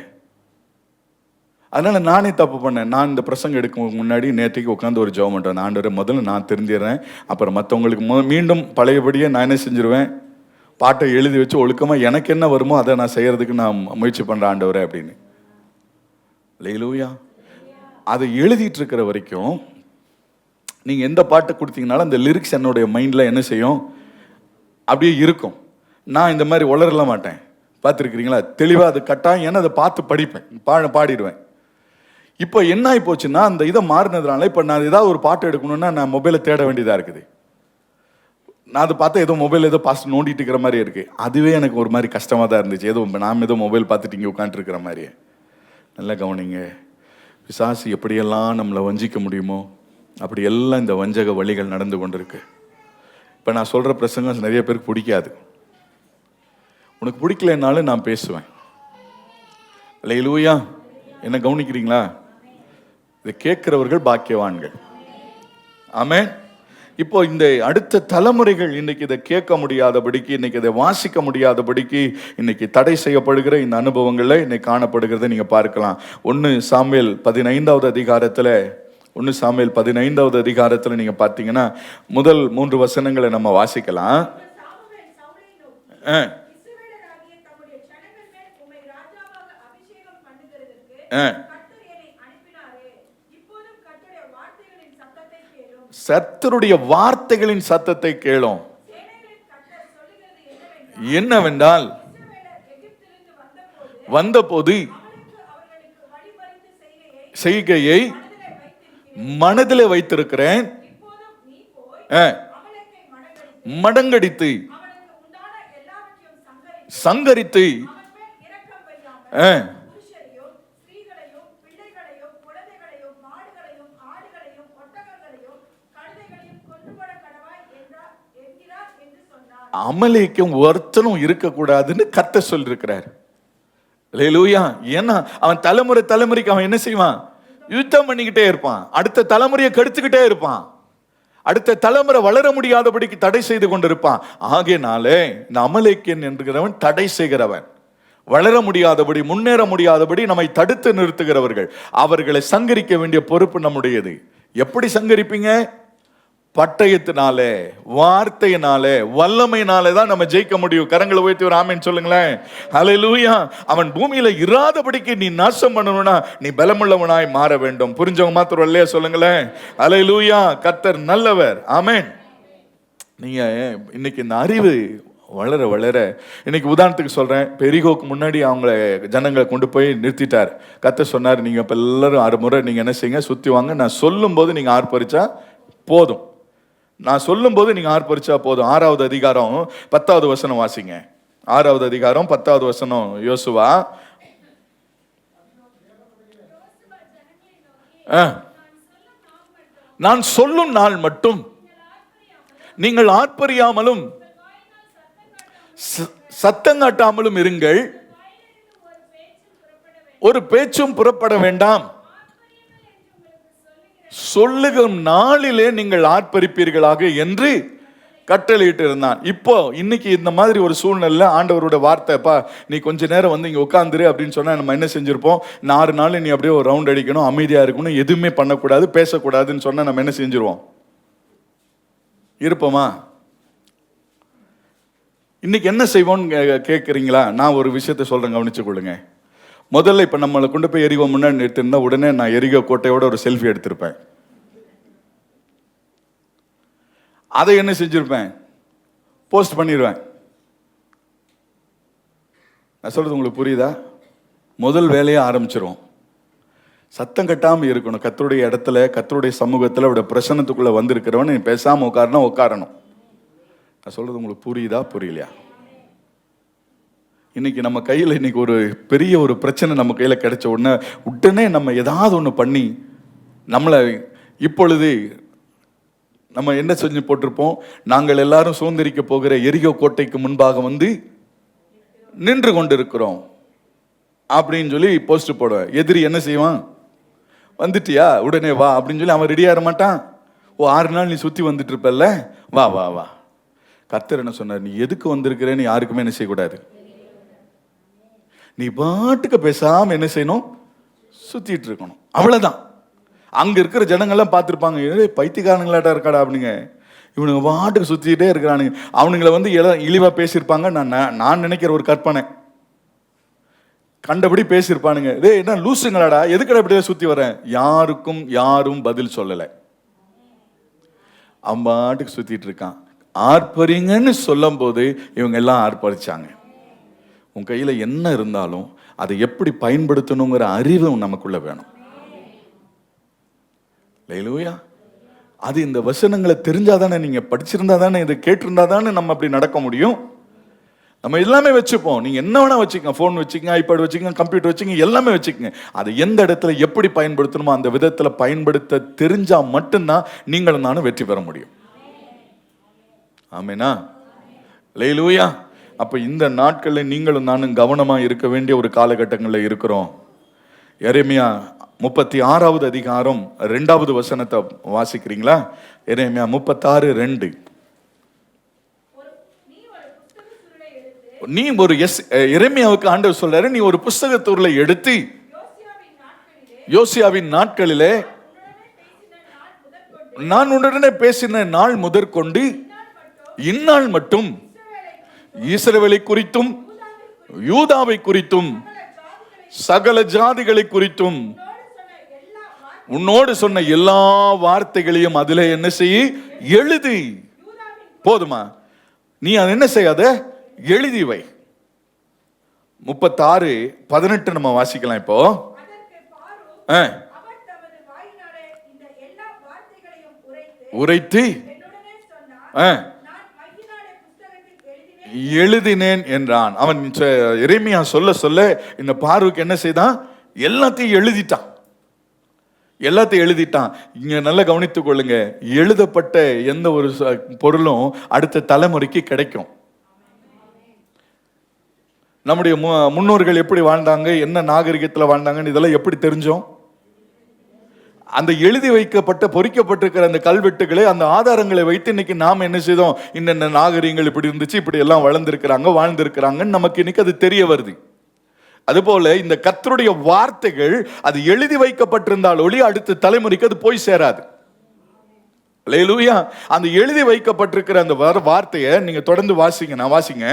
அதனால நானே தப்பு பண்ணேன். நான் இந்த பிரசங்கம் எடுக்க முன்னாடி நேற்றுக்கு உட்காந்து ஒரு ஜெபம் பண்ணுறேன். ஆண்டவரே, முதல்ல நான் தெரிஞ்சிடறேன், அப்புறம் மற்றவங்களுக்கு மீண்டும் பழையபடியே நான் என்ன செஞ்சிருவேன், பாட்டை எழுதி வச்சு ஒழுக்கமாக எனக்கு என்ன வருமோ அதை நான் செய்யறதுக்கு நான் முயற்சி பண்ணுறேன் ஆண்டவரே அப்படின்னு. அல்லேலூயா. அதை எழுதிட்டு இருக்கிற வரைக்கும் நீங்கள் எந்த பாட்டை கொடுத்தீங்கனாலும் அந்த லிரிக்ஸ் என்னுடைய மைண்டில் என்ன செய்யும், அப்படியே இருக்கும். நான் இந்த மாதிரி உளரல மாட்டேன். பார்த்துருக்கிறீங்களா? தெளிவாக அது கட்டாயம், ஏன்னா அதை பார்த்து படிப்பேன், பாடிடுவேன். இப்போ என்ன ஆகி போச்சுன்னா, அந்த இதை மாறினதுனால இப்போ நான் ஏதாவது ஒரு பாட்டு எடுக்கணும்னா நான் மொபைலை தேட வேண்டியதாக இருக்குது. நான் அதை பார்த்தா ஏதோ மொபைல் ஏதோ பாஸ்ட் நோண்டிட்டு இருக்கிற மாதிரி இருக்குது. அதுவே எனக்கு ஒரு மாதிரி கஷ்டமாக தான் இருந்துச்சு. ஏதோ மொபைல் பார்த்துட்டு இங்கே உட்காந்துருக்கிற மாதிரியே. நல்லா கவனிங்க. பிசாசு எப்படியெல்லாம் நம்மளை வஞ்சிக்க முடியுமோ அப்படியெல்லாம் இந்த வஞ்சக வழிகள் நடந்து கொண்டிருக்கு. இப்போ நான் சொல்கிற பிரசங்கம் நிறைய பேருக்கு பிடிக்காது. உனக்கு பிடிக்கலனாலும் நான் பேசுவேன். அல்லேலூயா. என்ன கவனிக்கிறீங்களா? இதை கேட்கிறவர்கள் பாக்கியவான்கள். ஆமென். இப்போ இந்த அடுத்த தலைமுறைகள் இன்னைக்கு இதை கேட்க முடியாதபடிக்கு, இன்னைக்கு இதை வாசிக்க முடியாதபடிக்கு இன்னைக்கு தடை செய்யப்படுகிற இந்த அனுபவங்களை இன்னைக்கு காணப்படுகிறத நீங்க பார்க்கலாம். 1 சாமுவேல் 15வது அதிகாரத்தில் நீங்க பார்த்தீங்கன்னா முதல் 3 வசனங்களை நம்ம வாசிக்கலாம். கர்த்தருடைய வார்த்தைகளின் சத்தத்தை கேளும். என்னவென்றால் வந்தபோது செய்கையை மனதிலே வைத்திருக்கிறேன், மடங்கடித்து சங்கரித்து அமலேக்கும் ஒருத்தனும் இருக்கக்கூடாதுன்னு கர்த்தர் சொல்லிருக்கிறார். அல்லேலூயா. ஏன்னா அவன் தலைமுறைக்கு அவன் என்ன செய்வான்? யுத்தம் பண்ணிக்கிட்டே இருப்பான், அடுத்த தலைமுறையை கெடுத்துக்கிட்டே இருப்பான், அடுத்த தலைமுறை வளர முடியாதபடிக்கு தடை செய்து கொண்டிருப்பான். ஆகையினாலே இந்த அமலேக்கியன் என்கிறவன் தடை செய்கிறவன், வளர முடியாதபடி முன்னேற முடியாதபடி நம்மை தடுத்து நிறுத்துகிறவர்கள். அவர்களை சங்கரிக்க வேண்டிய பொறுப்பு நம்முடையது. எப்படி சங்கரிப்பீங்க? பட்டயத்தினாலே, வார்த்தையினாலே, வல்லமையினாலே தான் நம்ம ஜெயிக்க முடியும். கரங்களை உயர்த்தி ஒரு ஆமென் சொல்லுங்களேன். ஹல்லேலூயா. அவன் பூமியில இராதபடிக்கு நீ நாசம் பண்ணணும்னா நீ பலமுள்ளவனாய் மாற வேண்டும். புரிஞ்சவங்க மாத்திரம் இல்லையா சொல்லுங்களேன். ஹல்லேலூயா. கர்த்தர் நல்லவர். ஆமென். நீங்க இன்னைக்கு இந்த அறிவு வளர வளர, இன்னைக்கு உதாரணத்துக்கு சொல்றேன், பெரிகோக்கு முன்னாடி அவங்கள ஜனங்களை கொண்டு போய் நிறுத்திட்டார். கர்த்தர் சொன்னார், நீங்க இப்ப எல்லாரும் 6 முறை நீங்க என்ன செய்யுங்க, சுத்தி வாங்க, நான் சொல்லும் போது நீங்க ஆர்ப்பரிச்சா போதும், நான் சொல்லும் போது நீங்க ஆர்ப்பரிச்சா போதும். 6வது அதிகாரம் 10வது வசனம் வாசிங்க. 6வது அதிகாரம் 10வது வசனம். யோசுவா நான் சொல்லும் நாள் மட்டும் நீங்கள் ஆர்ப்பரியாமலும் சத்தங்காட்டாமலும் இருங்கள், ஒரு பேச்சும் புறப்பட வேண்டாம், சொல்லுகும் நாளிலே நீங்கள் ஆர்ப்பரிப்பீர்களாக என்று கட்டளையிட்டு இருந்தான். இப்போ இன்னைக்கு இந்த மாதிரி ஒரு சூழ்நிலை ஆண்டவரோட வார்த்தைப்பா, நீ கொஞ்ச நேரம் வந்து இங்க உட்காந்துரு அப்படின்னு சொன்னா நம்ம என்ன செஞ்சிருப்போம்? 6 நாள் நீ அப்படியே ஒரு ரவுண்ட் அடிக்கணும், அமைதியா இருக்கணும், எதுவுமே பண்ணக்கூடாது, பேசக்கூடாதுன்னு சொன்னா நம்ம என்ன செஞ்சிருவோம்? இருப்போமா? இன்னைக்கு என்ன செய்வோம்னு கேட்குறீங்களா? நான் ஒரு விஷயத்த சொல்றேன், கவனிச்சு கொள்ளுங்க. முதல்ல இப்போ நம்மளை கொண்டு போய் எரிகோ முன்னாடி எடுத்திருந்தா உடனே நான் எரிகோ கோட்டையோட ஒரு செல்ஃபி எடுத்திருப்பேன். அதை என்ன செஞ்சிருப்பேன்? போஸ்ட் பண்ணிடுவேன். நான் சொல்றது உங்களுக்கு புரியுதா? முதல் வேலையை ஆரம்பிச்சிருவோம். சத்தம் கட்டாமல் இருக்கணும். கர்த்தருடைய இடத்துல, கர்த்தருடைய சமூகத்தில், அவருடைய பிரசன்னத்துக்குள்ள வந்திருக்கிறவன் நீ பேசாமல் உட்காரணும். நான் சொல்றது உங்களுக்கு புரியுதா புரியலையா? இன்னைக்கு நம்ம கையில் இன்னைக்கு ஒரு பெரிய ஒரு பிரச்சனை நம்ம கையில் கிடைச்ச உடனே நம்ம ஏதாவது ஒன்று பண்ணி நம்மளை, இப்பொழுது நம்ம என்ன செஞ்சு போட்டிருப்போம்? நாங்கள் எல்லாரும் சுதந்திரிக்க போகிற எரிகோ கோட்டைக்கு முன்பாக வந்து நின்று கொண்டிருக்கிறோம் அப்படின்னு சொல்லி போஸ்ட் போடுவேன். எதிரி என்ன செய்வான்? வந்துட்டியா, உடனே வா அப்படின்னு சொல்லி அவன் ரெடியாக மாட்டான். 6 நாள் நீ சுற்றி வந்துட்டு இருப்பல்ல, வா வா வா. கர்த்தர் என்ன சொன்னார்? நீ எதுக்கு வந்திருக்கிறேன்னு யாருக்குமே என்ன செய்யக்கூடாது. நீ பாட்டுக்கு பேசாம என்ன செய்யணும்? சுத்திட்டு இருக்கணும். அவ்வளவுதான். அங்க இருக்கிற ஜனங்கள்லாம் பார்த்துருப்பாங்க, பைத்தியக்காரங்களாட்டா இருக்காடா அப்படிங்க, இவனுங்க பாட்டுக்கு சுத்திட்டே இருக்கிறானுங்க. அவனுங்களை வந்து இழிவா பேசியிருப்பாங்க. நான் நினைக்கிற ஒரு கற்பனை, கண்டபடி பேசியிருப்பானுங்க. என்ன லூசுங்களாடா, எதுக்கடா இப்படியே சுத்தி வரேன்? யாரும் பதில் சொல்லலை. அவன் பாட்டுக்கு சுத்திட்டு இருக்கான். ஆர்ப்பரிங்கன்னு சொல்லும் போது இவங்க எல்லாம் ஆர்ப்பரிச்சாங்க. உன் கையில் என்ன இருந்தாலும் அதை எப்படி பயன்படுத்தணுங்கிற அறிவு நமக்குள்ள வேணும். அல்லேலூயா. அது இந்த வசனங்களை தெரிஞ்சாதானே, நீங்க படிச்சிருந்தா தானே, இதை கேட்டிருந்தா தானே நம்ம அப்படி நடக்க முடியும். நம்ம எல்லாமே வச்சுப்போம். நீங்க என்ன வேணா வச்சுக்கங்க, போன் வச்சுக்கங்க, ஐபேட் வச்சுக்கங்க, கம்ப்யூட்டர் வச்சுக்கங்க, எல்லாமே வச்சுக்கங்க. அதை எந்த இடத்துல எப்படி பயன்படுத்தணுமோ அந்த விதத்துல பயன்படுத்த தெரிஞ்சா மட்டும்தான் நீங்களும் நானும் வெற்றி பெற முடியும். ஆமெனா? அல்லேலூயா. அப்ப இந்த நாட்களில் நீங்களும் நானும் கவனமா இருக்க வேண்டிய ஒரு காலகட்டங்களில் இருக்கிறோம். எரேமியா 36வது அதிகாரம் 2வது வசனத்தை வாசிக்கிறீங்களா? எரேமியா 36:2. நீ ஒரு எரேமியாவுக்கு ஆண்டவர் சொல்றாரு, நீ ஒரு புஸ்தகத்தூர்ல எடுத்து யோசியாவின் நாட்களிலே நான் உடனே பேசின நாள் முதற்கொண்டு இந்நாள் மட்டும் இஸ்ரவேலை குறித்தும் யூதாவை குறித்தும் சகல ஜாதிகளை குறித்தும் உன்னோடு சொன்ன எல்லா வார்த்தைகளையும் அதிலே என்ன செய்ய? எழுதி. போதுமா? நீ அதை என்ன செய்யாத? எழுதி வை. 36:18 நம்ம வாசிக்கலாம் இப்போ. உரைத்து எழுதினேன் என்றான். அவன் எரேமியா சொல்ல சொல்ல இந்த பார்வுக்கு என்ன செய்தான்? எல்லாத்தையும் எழுதிட்டான். இங்க நல்லா கவனித்துக் கொள்ளுங்க. எழுதப்பட்ட எந்த ஒரு பொருளும் அடுத்த தலைமுறைக்கு கிடைக்கும். நம்முடைய முன்னோர்கள் எப்படி வாழ்ந்தாங்க, என்ன நாகரிகத்தில் வாழ்ந்தாங்கன்னு இதெல்லாம் எப்படி தெரிஞ்சோம்? அந்த எழுதி வைக்கப்பட்ட பொறிக்கப்பட்டிருக்கிற அந்த கல்வெட்டுகளை, அந்த ஆதாரங்களை வைத்து இன்னைக்கு நாம் என்ன செய்தோம்? இன்னென்ன நாகரிகங்கள் இப்படி இருந்துச்சு, இப்படி எல்லாம் வளர்ந்திருக்கிறாங்க, வாழ்ந்திருக்கிறாங்கன்னு நமக்கு இன்னைக்கு அது தெரிய வருது. அதுபோல இந்த கர்த்தருடைய வார்த்தைகள் அது எழுதி வைக்கப்பட்டிருந்தால் ஒளி அடுத்த தலைமுறைக்கு அது போய் சேராது. அல்லேலூயா. அந்த எழுதி வைக்கப்பட்டிருக்கிற அந்த வார்த்தையை நீங்க தொடர்ந்து வாசிங்க. நான் வாசிங்க.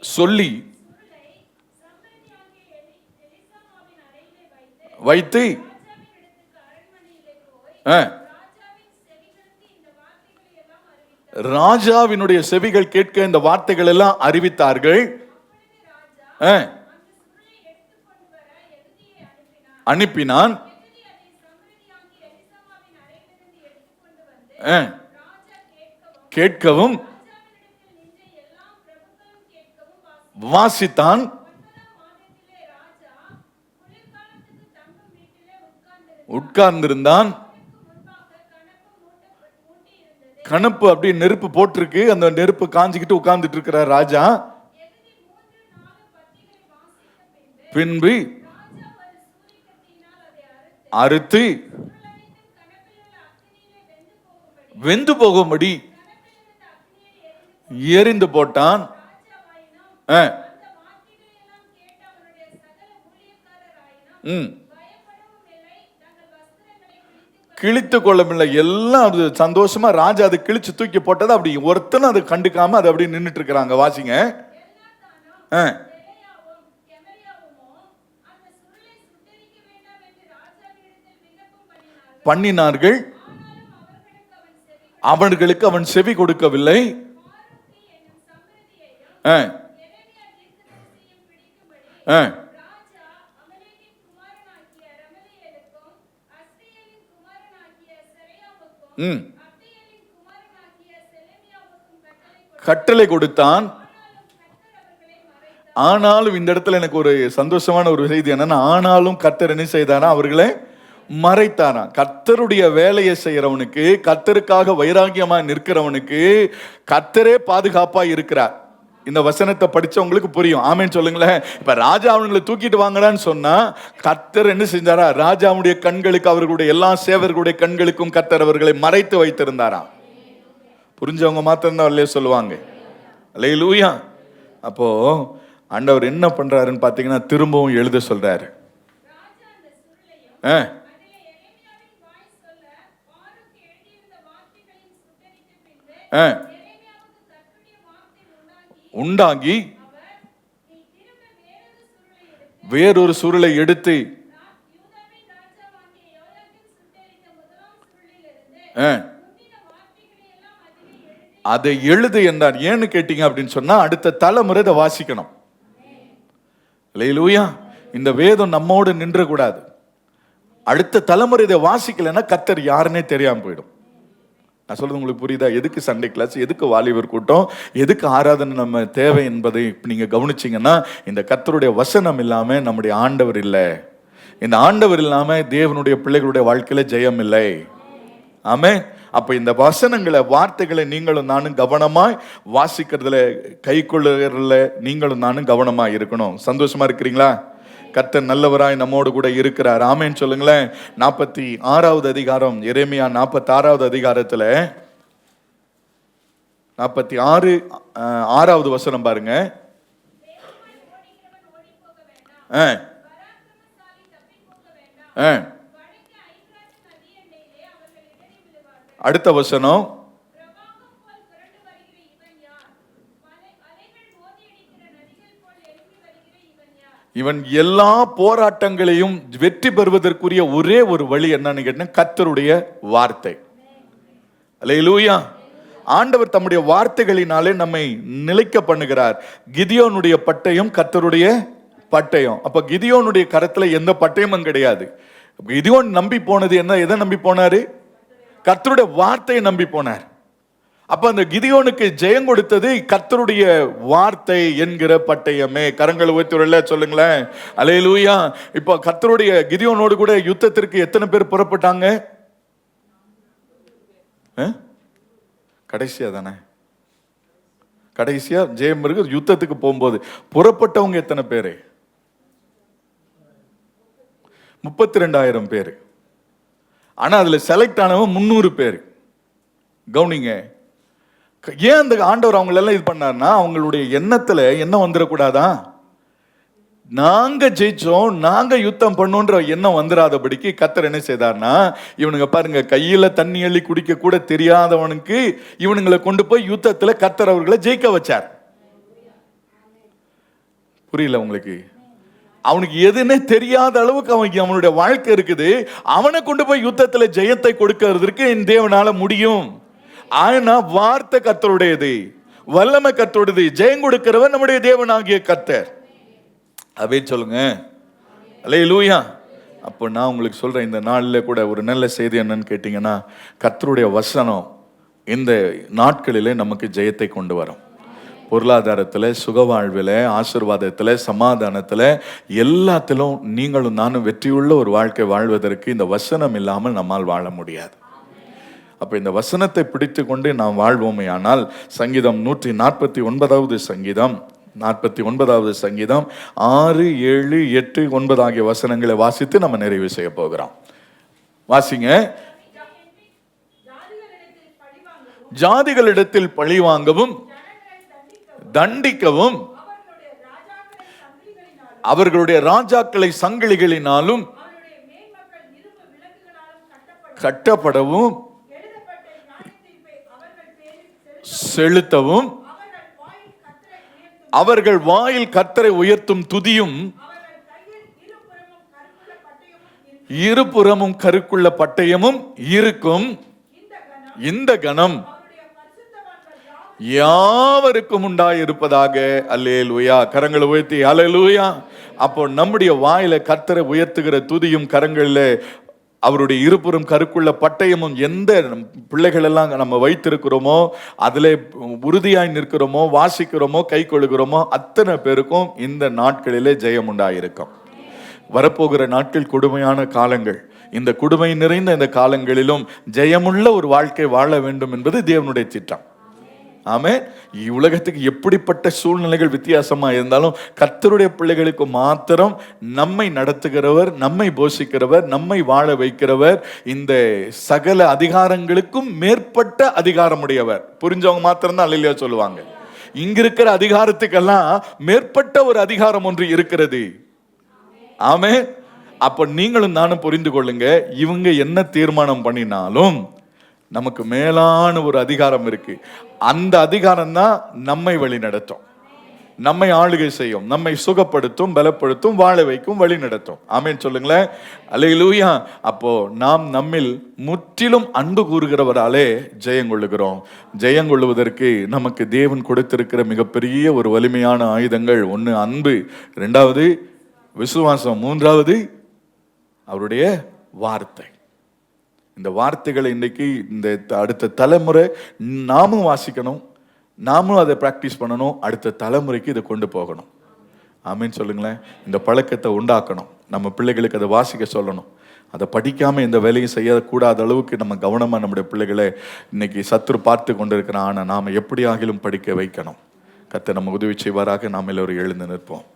சொல்லி வைத்து ராஜாவினுடைய செவிகள் கேட்க இந்த வார்த்தைகள் எல்லாம் அறிவித்தார்கள். அனுப்பினான். கேட்கவும் வாசித்தான். உட்கார்ந்திருந்தான். கணப்பு அப்படியே நெருப்பு போட்டிருக்கு. அந்த நெருப்பு காஞ்சிக்கிட்டு உட்கார்ந்துட்டு இருக்கிற ராஜா. பின்பு அறுத்து வெந்து போகும்படி எரிந்து போட்டான். கிழித்து கொள்ளவில்லை. எல்லாம் அது சந்தோஷமா ராஜா அதை கிழிச்சு தூக்கி போட்டது. அப்படி ஒருத்தனும் அதை கண்டுக்காம அது அப்படி நின்றுட்டு இருக்கிறாங்க. வாசிங்க. பண்ணினார்கள். அவர்களுக்கு அவன் செவி கொடுக்கவில்லை. கட்டளை கொடுத்தான். ஆனாலும் இந்த இடத்துல எனக்கு ஒரு சந்தோஷமான ஒரு செய்தி என்னன்னா, ஆனாலும் கர்த்தர் என்ன செய்தாரா? அவர்களை மறைத்தாராம். கர்த்தருடைய வேலையை செய்யறவனுக்கு, கர்த்தருக்காக வைராகியமா நிற்கிறவனுக்கு கர்த்தரே பாதுகாப்பா இருக்கிறார். இந்த வசனத்தை படிச்சவங்களுக்கு புரியும். ஆமேன்னு சொல்லுங்களேன். இப்ப ராஜா அவங்களை தூக்கிட்டு வாங்கடான்னு சொன்னா கர்த்தர் என்ன செஞ்சாரா? ராஜாவுடைய கண்களுக்கு, அவர்களுடைய எல்லா சேவர்களுடைய கண்களுக்கும் கர்த்தர் அவர்களை மறைத்து வைத்திருந்தாராம். புரிஞ்சவங்க மாத்திரம் தான் இல்லையே சொல்லுவாங்க. அல்லேலூயா. அப்போ ஆண்டவர் என்ன பண்றாருன்னு பாத்தீங்கன்னா, திரும்பவும் எழுத சொல்றாரு. உண்டாகி வேறொரு சுருளை எடுத்து அதை எழுது என்றார். ஏன்னு கேட்டீங்க அப்படின்னு சொன்னா, அடுத்த தலைமுறை இதை வாசிக்கணும். அல்லேலூயா. இந்த வேதம் நம்மோடு நின்ற கூடாது. அடுத்த தலைமுறை இதை வாசிக்கலைன்னா கர்த்தர் யாருன்னே தெரியாம போயிடும். நான் சொல்றது உங்களுக்கு புரியுதா? எதுக்கு சண்டே கிளாஸ், எதுக்கு வாலிபர் கூட்டம், எதுக்கு ஆராதனை நம்ம தேவை என்பதை நீங்க கவனிச்சீங்கன்னா, இந்த கர்த்தருடைய வசனம் இல்லாம நம்முடைய ஆண்டவர் இல்லை. இந்த ஆண்டவர் இல்லாம தேவனுடைய பிள்ளைகளுடைய வாழ்க்கையில ஜெயம் இல்லை. ஆமே. அப்ப இந்த வசனங்களை, வார்த்தைகளை நீங்களும் நானும் கவனமாய் வாசிக்கிறதுல, கை கொள்ளுறதுல நீங்களும் நானும் கவனமா இருக்கணும். சந்தோஷமா இருக்கிறீங்களா? கர்த்தர் நல்லவராய் நம்மோடு கூட இருக்கிறார். ஆமேன்னு சொல்லுங்களேன். 46வது அதிகாரம், எரேமியா 46வது அதிகாரத்துல 46:6வது வசனம் பாருங்க. அடுத்த வசனம், இவன் எல்லா போராட்டங்களையும் வெற்றி பெறுவதற்குரிய ஒரே ஒரு வழி என்னன்னு கேட்டீங்கன்னா கர்த்தருடைய வார்த்தை. அல்லேலூயா. ஆண்டவர் தம்முடைய வார்த்தைகளினாலே நம்மை நிலைக்க பண்ணுகிறார். கிதியோனுடைய பட்டயம் கர்த்தருடைய பட்டயம். அப்ப கிதியோனுடைய கரத்துல எந்த பட்டயமும் கிடையாது. கிதியோன் நம்பி போனது என்ன? எதை நம்பி போனாரு? கர்த்தருடைய வார்த்தையை நம்பி போனார். அப்ப அந்த கிதியோனுக்கு ஜெயம் கொடுத்தது கர்த்தருடைய வார்த்தை என்கிற பட்டயமே. கரங்களை உயர்த்தி சொல்லுங்களேன், அல்லேலூயா. இப்ப கர்த்தருடைய கிதியோனோடு கூட யுத்தத்திற்கு எத்தனை பேர் புறப்பட்டாங்க? கடைசியா தானே, கடைசியா ஜெயம் இருக்கு. யுத்தத்துக்கு போகும்போது புறப்பட்டவங்க எத்தனை பேரு? 32,000 பேரு. ஆனா அதுல செலக்ட் ஆனவங்க 300 பேரு. கவனிங்க, ஏன் அந்த ஆண்டவர் அவங்களெல்லாம் இது பண்ணார்னா, அவங்களுடைய எண்ணத்துல என்ன வந்துடக்கூடாதா? நாங்க ஜெயிச்சோம், நாங்க யுத்தம் பண்ணோன்ற எண்ணம் வந்துடாதபடிக்கு கர்த்தர் என்ன செய்தார்னா, இவனுங்க பாருங்க, கையில தண்ணி அள்ளி குடிக்க கூட தெரியாதவனுக்கு இவனுங்களை கொண்டு போய் யுத்தத்துல கர்த்தர் அவர்களை ஜெயிக்க வச்சார். புரியல உங்களுக்கு? அவனுக்கு எதுன்னே தெரியாத அளவுக்கு அவனுடைய வாழ்க்கை இருக்குது. அவனை கொண்டு போய் யுத்தத்துல ஜெயத்தை கொடுக்கிறதுக்கு என் தேவனால முடியும். ஆனா வார்த்தை கர்த்தருடையது, வல்லமை கர்த்தருடையது. ஜெயம் கொடுக்கிறவர் நம்முடைய தேவனாகிய கர்த்தர். அவே சொல்லுங்க, அல்லேலூயா. அப்போ நான் உங்களுக்கு சொல்றேன், இந்த நாளில் கூட ஒரு நல்ல செய்தி என்னன்னு கேட்டீங்கன்னா, கர்த்தருடைய வசனம் இந்த நாட்களிலே நமக்கு ஜெயத்தை கொண்டு வரும். பொருளாதாரத்தில், சுகவாழ்வில், ஆசீர்வாதத்தில், சமாதானத்தில், எல்லாத்திலும் நீங்களும் நானும் வெற்றியுள்ள ஒரு வாழ்க்கை வாழ்வதற்கு இந்த வசனம் இல்லாமல் நம்மால் வாழ முடியாது. அப்போ இந்த வசனத்தை பிடித்து கொண்டு நாம் வாழ்வோமே ஆனால், சங்கீதம் 149வது சங்கீதம் 49வது சங்கீதம் 6, 7, 8, 9 ஆகிய வசனங்களை வாசித்து நம்ம நிறைவு செய்ய போகிறோம். வாசிங்க. ஜாதிகளிடத்தில் பழி வாங்கவும் தண்டிக்கவும் அவர்களுடைய ராஜாக்களை சங்கிலிகளினாலும் கட்டப்படவும் செலுத்தவும் அவர்கள் வாயில் கர்த்தரை உயர்த்தும் துதியும் இருபுறமும் கருக்குள்ள பட்டயமும் இருக்கும். இந்த கணம் யாவருக்கும் உண்டாயிருப்பதாக. அல்லேலூயா. கரங்களை உயர்த்தி அல்லேலூயா. அப்போ நம்முடைய வாயில கர்த்தரை உயர்த்துகிற துதியும், கரங்களில் அவருடைய இருபுறம் கருக்குள்ள பட்டயமும், எந்த பிள்ளைகள் எல்லாம் நம்ம வைத்திருக்கிறோமோ, அதில் உறுதியாய் நிற்கிறோமோ, வாசிக்கிறோமோ, கை கொள்கிறோமோ, அத்தனை பேருக்கும் இந்த நாட்களிலே ஜெயம் உண்டாயிருக்கும். வரப்போகிற நாட்கள் கொடுமையான காலங்கள். இந்த கொடுமை நிறைந்த இந்த காலங்களிலும் ஜெயமுள்ள ஒரு வாழ்க்கை வாழ வேண்டும் என்பது தேவனுடைய திட்டம். ஆமே. உலகத்துக்கு எப்படிப்பட்ட சூழ்நிலைகள் வித்தியாசமா இருந்தாலும் கர்த்தருடைய பிள்ளைகளுக்கு மாத்திரம் நம்மை நடத்துகிறவர், நம்மை போஷிக்கிறவர், நம்மை வாழ வைக்கிறவர், இந்த சகல அதிகாரங்களுக்கும் மேற்பட்ட அதிகாரமுடையவர். புரிஞ்சவங்க மாத்திரம்தான் அல்லேலூயா சொல்லுவாங்க. இங்க இருக்கிற அதிகாரத்துக்கெல்லாம் மேற்பட்ட ஒரு அதிகாரம் ஒன்று இருக்கிறது. ஆமே. அப்ப நீங்களும் நானும் புரிந்து கொள்ளுங்க, இவங்க என்ன தீர்மானம் பண்ணினாலும் நமக்கு மேலான ஒரு அதிகாரம் இருக்கு. அந்த அதிகாரம் தான் நம்மை வழி நடத்தும், நம்மை ஆளுகை செய்யும், நம்மை சுகப்படுத்தும், பலப்படுத்தும், வாழ வைக்கும், வழி நடத்தும். ஆமேன் சொல்லுங்களேன், அல்லேலூயா. அப்போ நாம் நம்மில் முற்றிலும் அன்பு கூறுகிறவராலே ஜெயங்கொள்ளுகிறோம். ஜெயங்கொள்ளுவதற்கு நமக்கு தேவன் கொடுத்திருக்கிற மிகப்பெரிய ஒரு வலிமையான ஆயுதங்கள், ஒன்று அன்பு, 2வது விசுவாசம், 3வது அவருடைய வார்த்தை. இந்த வார்த்தைகளை இன்னைக்கு இந்த அடுத்த தலைமுறை நாமும் வாசிக்கணும், நாமும் அதை பிராக்டிஸ் பண்ணணும், அடுத்த தலைமுறைக்கு இதை கொண்டு போகணும். ஆமீன் சொல்லுங்களேன். இந்த பழக்கத்தை உண்டாக்கணும், நம்ம பிள்ளைகளுக்கு அதை வாசிக்க சொல்லணும். அதை படிக்காமல் எந்த வேலையும் செய்யக்கூடாத அளவுக்கு நம்ம கவனமாக நம்முடைய பிள்ளைகளை இன்னைக்கு சத்துரு பார்த்து கொண்டிருக்கிறான். ஆனால் நாம் எப்படி ஆகிலும் படிக்க வைக்கணும். கர்த்தர் நம்ம உதவி செய்வாராக. நாம் எல்லோரும் எழுந்து நிற்போம்.